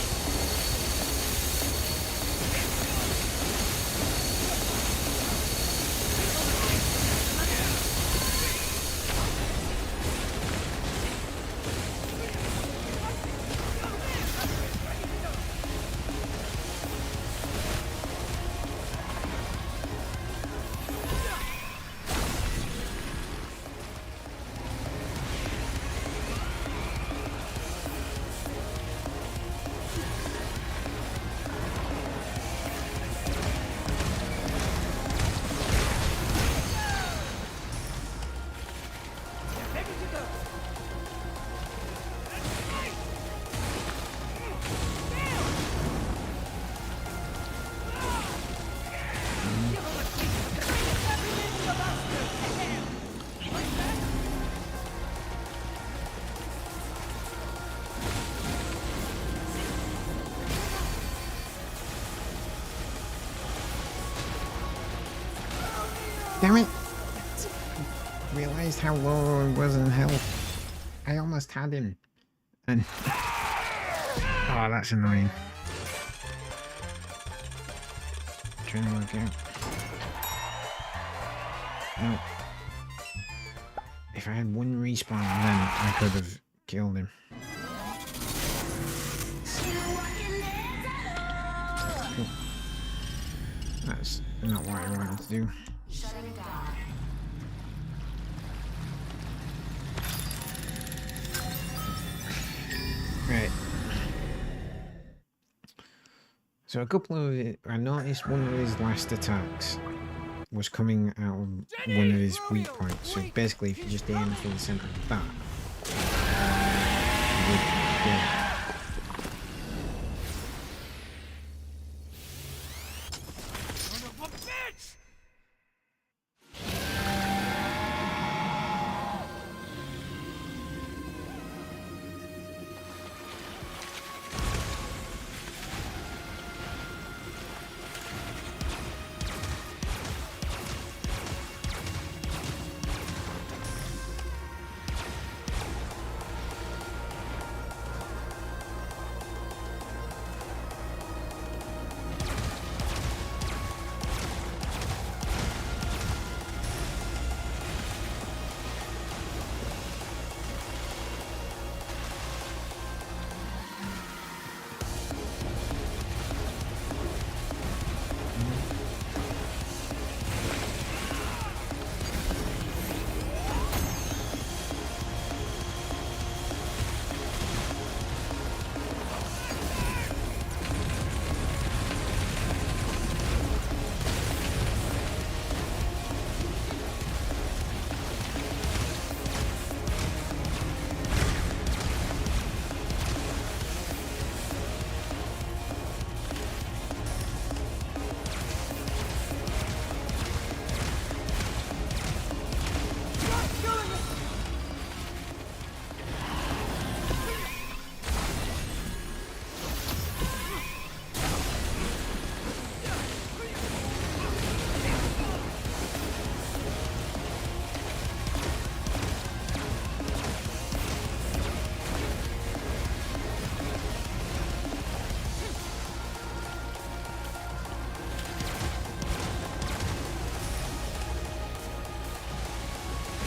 Ready to go! Damn it! Realised how low I was in health. I almost had him. And oh, that's annoying. Trying to work out. No. If I had one respawn, then I could have killed him. That's not what I wanted to do. Right. So a couple of it, I noticed one of his last attacks was coming out of one of his weak points. So basically, if you just aim for the centre of that, you would Yeah. Son of a bitch!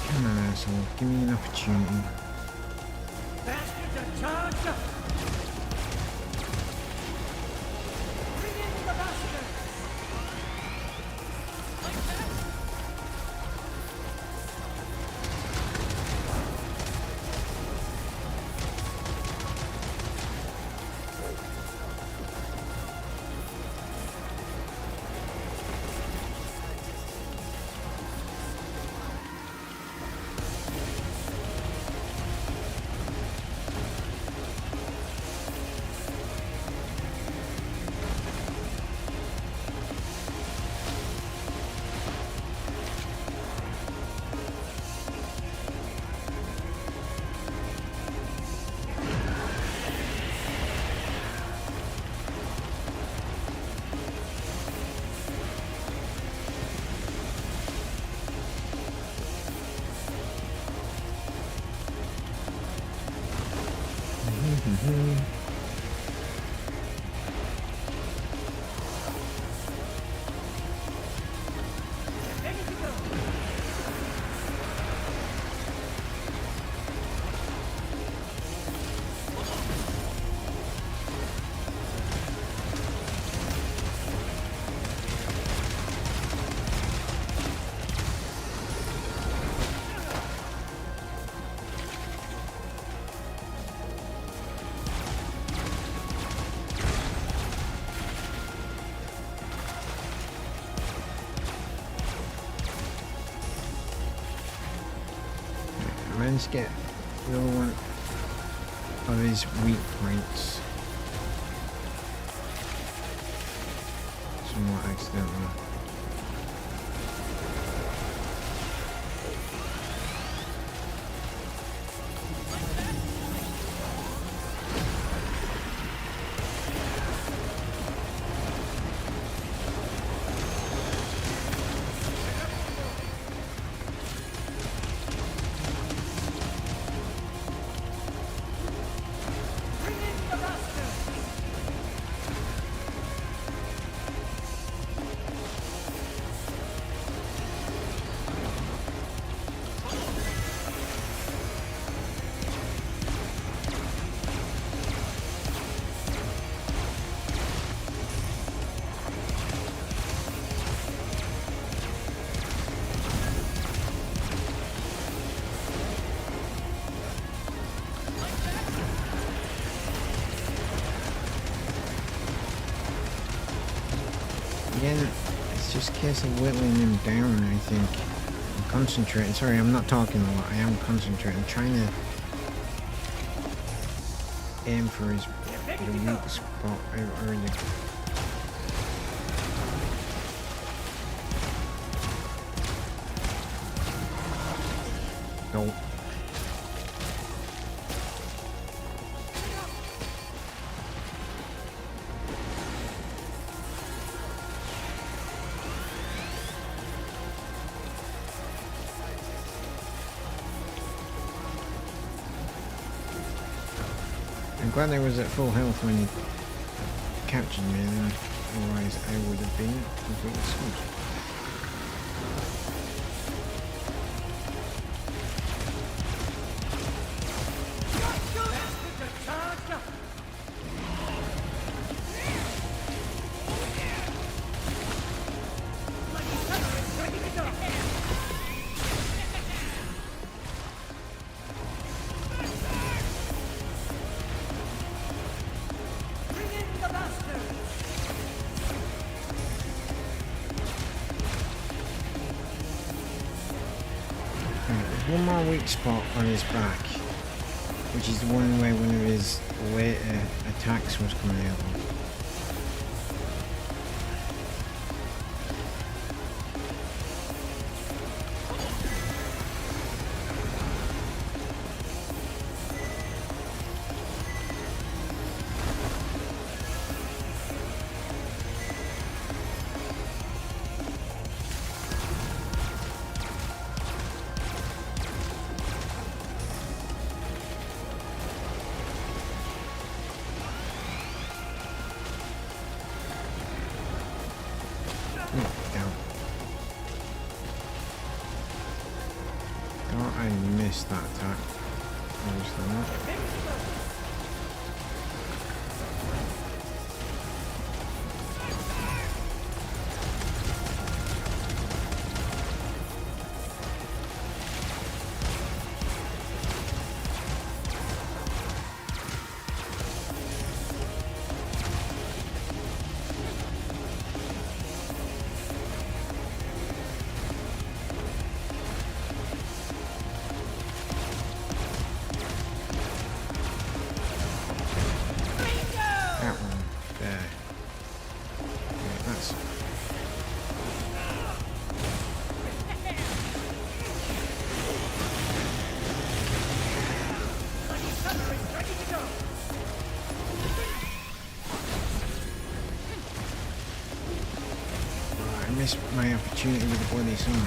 Come on, asshole. Give me an opportunity. Bastards are charged up! Bring in the bastards! Ready to go! I managed to get the other one of his weak points. Somewhat accidentally. Bring in the bastards! Again, it's just a case of whittling him down, I think. I'm concentrating. Sorry, I'm not talking a lot. I am concentrating. I'm trying to aim for his the weak spot already. No. I'm glad I was at full health when he captured me, then otherwise I would have been completely smushed. One more weak spot on his back, which is the one where one of his later attacks was coming out of. I missed that attack. Obviously not. Missed my opportunity with the bloody sword.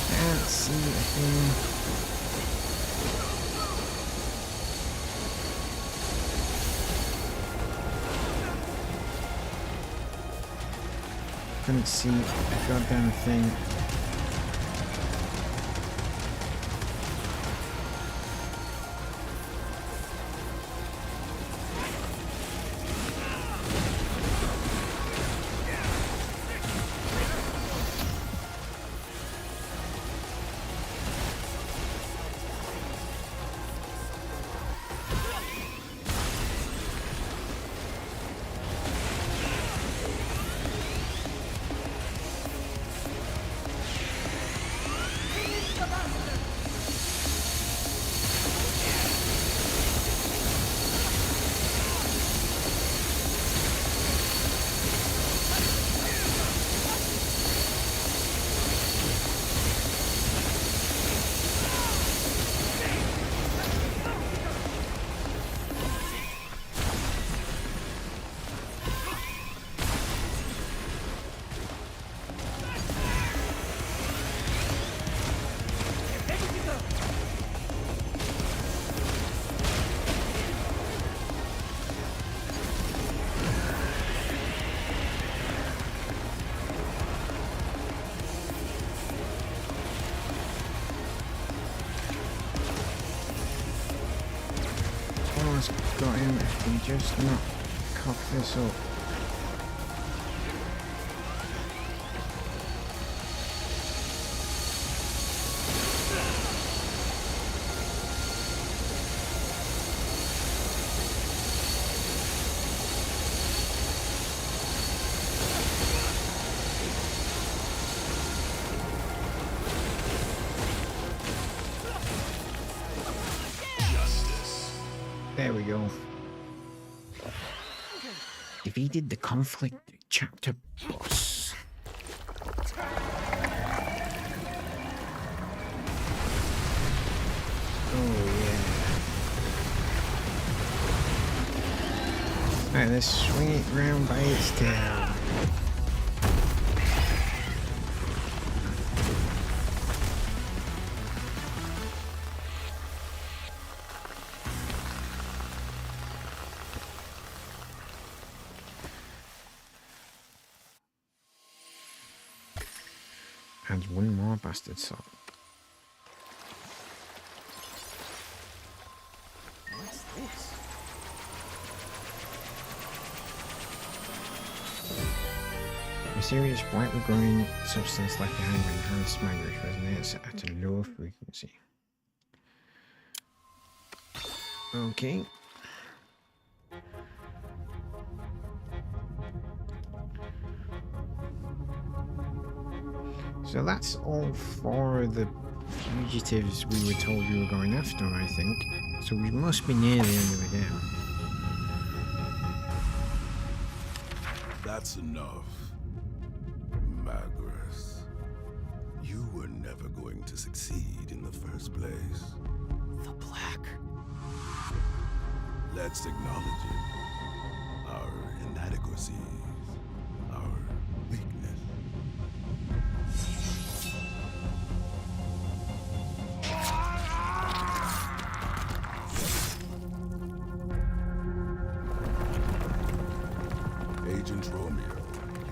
Can't see a thing. Couldn't see a goddamn thing. Got him if he just not cock this up. There we go. Defeated the conflict chapter boss. Oh yeah. Right, let's swing it round by its tail. And one more bastard soul. What's this? Mysterious brightly glowing substance left behind by enhanced magnet resonates at a low frequency. Okay. So that's all for the fugitives we were told we were going after, I think. So we must be near the end of the game. That's enough. Magnus. You were never going to succeed in the first place. The black. Let's acknowledge it. Our inadequacies. Our weakness. Agent Romeo,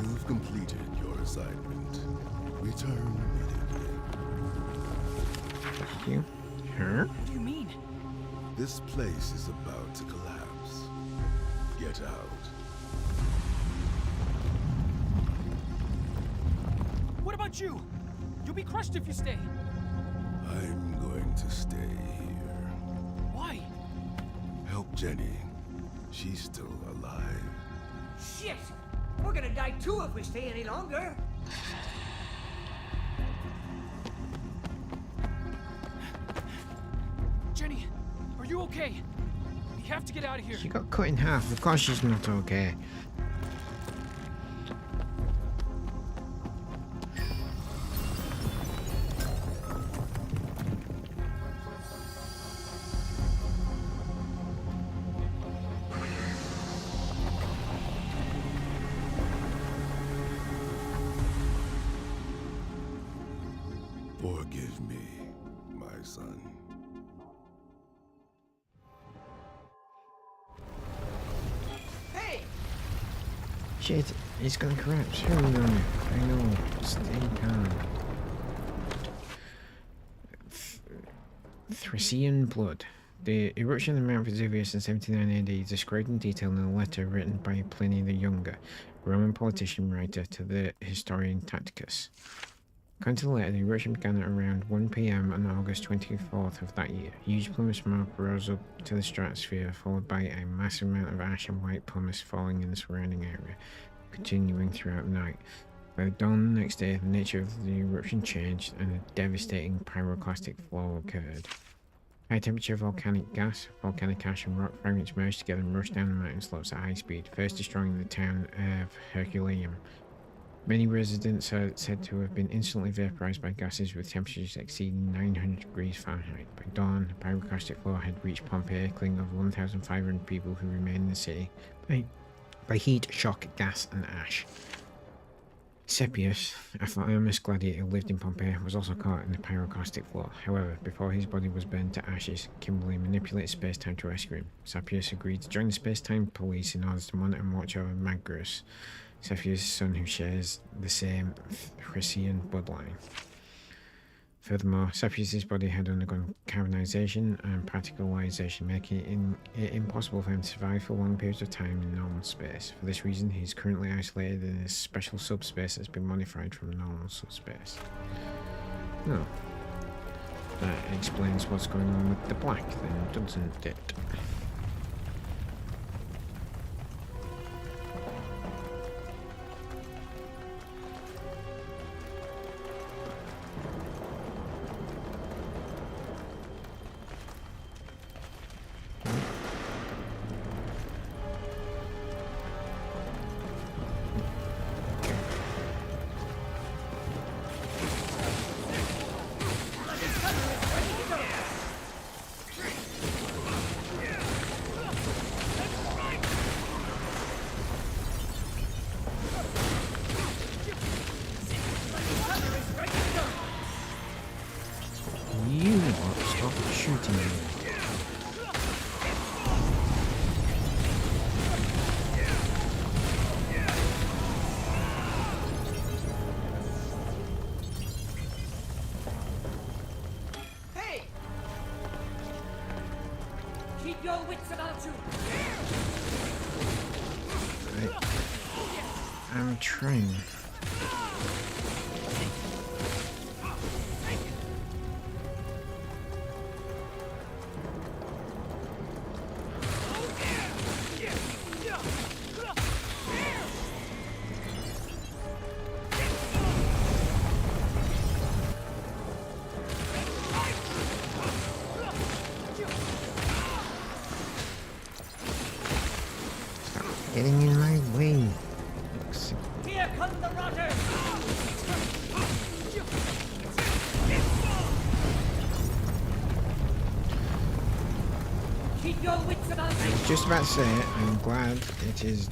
you've completed your assignment. Return immediately. Thank you. Sure. What do you mean? This place is about to collapse. Get out. What about you? You'll be crushed if you stay. I'm going to stay here. Why? Help Jenny. She's still alive. Shit! We're gonna die too if we stay any longer. Jenny, are you okay? We have to get out of here. She got cut in half. Of course she's not okay. Forgive me, my son. Hey! Shit, it's gonna collapse. Hurry on. I know. Stay calm. Thracian blood. The eruption of Mount Vesuvius in 79 AD is described in detail in a letter written by Pliny the Younger, Roman politician writer, to the historian Tacitus. According to the letter, the eruption began at around 1 PM on August 24th of that year. Huge pumice smoke rose up to the stratosphere, followed by a massive amount of ash and white pumice falling in the surrounding area, continuing throughout the night. By the dawn the next day, the nature of the eruption changed and a devastating pyroclastic flow occurred. High temperature volcanic gas, volcanic ash and rock fragments merged together and rushed down the mountain slopes at high speed, first destroying the town of Herculaneum. Many residents are said to have been instantly vaporized by gases with temperatures exceeding 900 degrees Fahrenheit. By dawn, the pyroclastic flow had reached Pompeii, killing over 1,500 people who remained in the city by heat, shock, gas, and ash. Sepius, a famous gladiator who lived in Pompeii, was also caught in the pyroclastic flow. However, before his body was burned to ashes, Kimberly manipulated space-time to rescue him. Sepius agreed to join the space-time police in order to monitor and watch over Magnus, Cepheus' son, who shares the same Thracian bloodline. Furthermore, Cepheus' body had undergone carbonization and particleization, making it impossible for him to survive for long periods of time in normal space. For this reason, he is currently isolated in a special subspace that's been modified from normal subspace. No. That explains what's going on with the black, then, doesn't it? your wits about you. I'm trying. Stop getting in my way. Here come the rotters. Keep your wits about you. Just about to say it, I'm glad it is.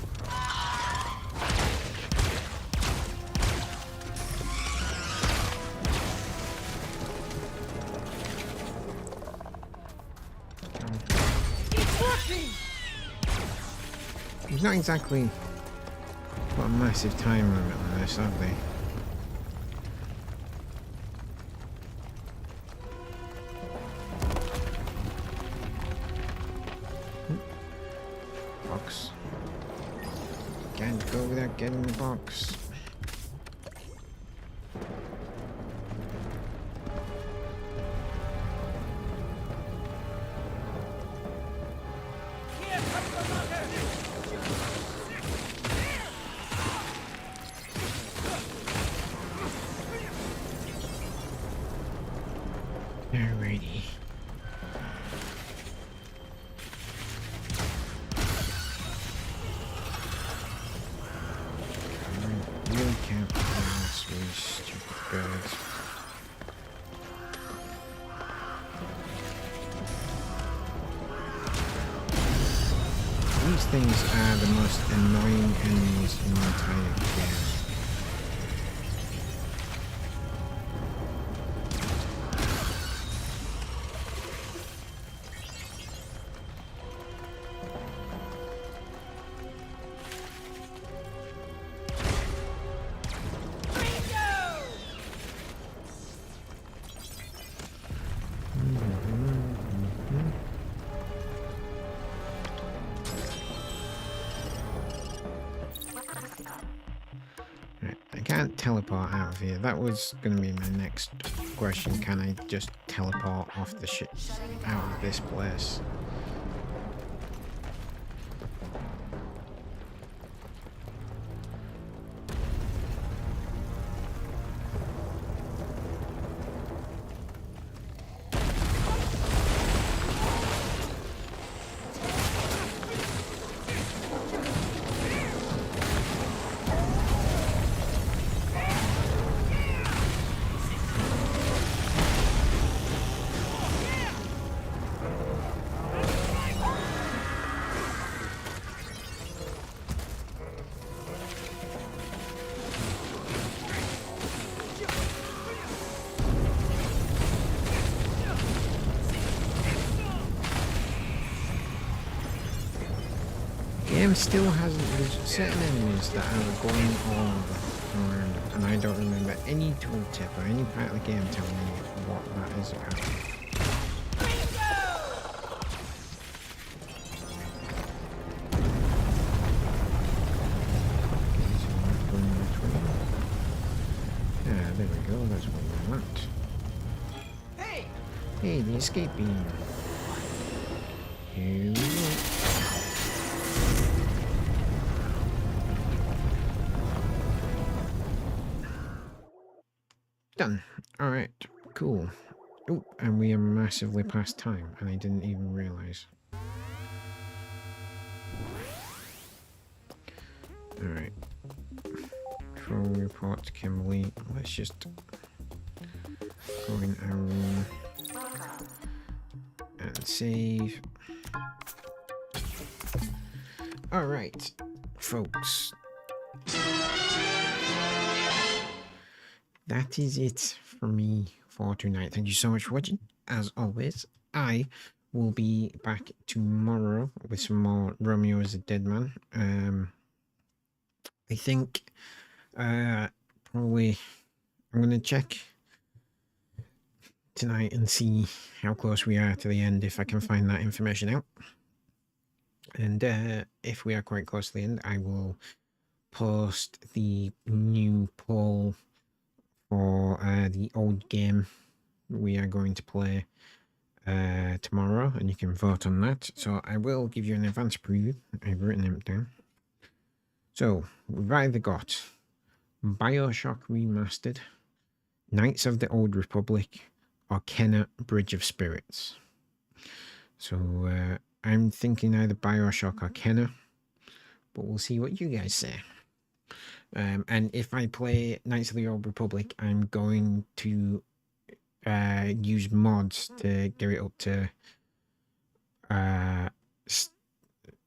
It's working. He's not exactly put a massive time limit on this, have they? Box. Can't go without getting the box. Here come the rotters. Alrighty. I really can't pronounce these stupid birds. These things are the most annoying enemies in the entire game. Right, I can't teleport out of here. That was going to be my next question. Can I just teleport off the ship out of this place? Game still hasn't. There's certain enemies that are going all around, and I don't remember any tooltip or any part of the game telling me what that is about. Yeah, there we go. That's what we want. Hey! Hey, the escape beam. Here we go. Done. Alright, cool. Oh, and we are massively past time, and I didn't even realise. Alright. Control report to Kimberly. Let's just go in our room and save. Alright, folks. That is it for me for tonight. Thank you so much for watching. As always, I will be back tomorrow with some more Romeo Is A DeadMan. I think probably I'm going to check tonight and see how close we are to the end, if I can find that information out. And if we are quite close to the end, I will post the new poll for the old game we are going to play tomorrow, and you can vote on that. So I will give you an advance preview. I've written them down. So we've either got BioShock Remastered, Knights of the Old Republic, or Kenna Bridge of Spirits. So I'm thinking either BioShock or Kenna, but we'll see what you guys say. And if I play Knights of the Old Republic, I'm going to use mods to get it up to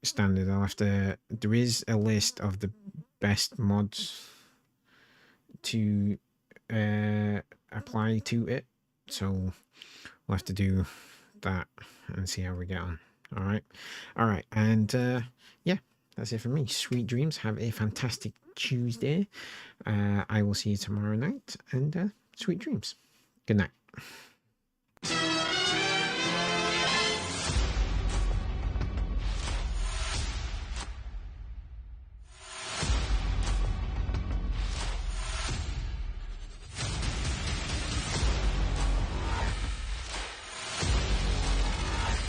standard. I'll have to. There is a list of the best mods to apply to it, so we'll have to do that and see how we get on. All right, and yeah, that's it for me. Sweet dreams. Have a fantastic Tuesday. I will see you tomorrow night, and sweet dreams. Good night.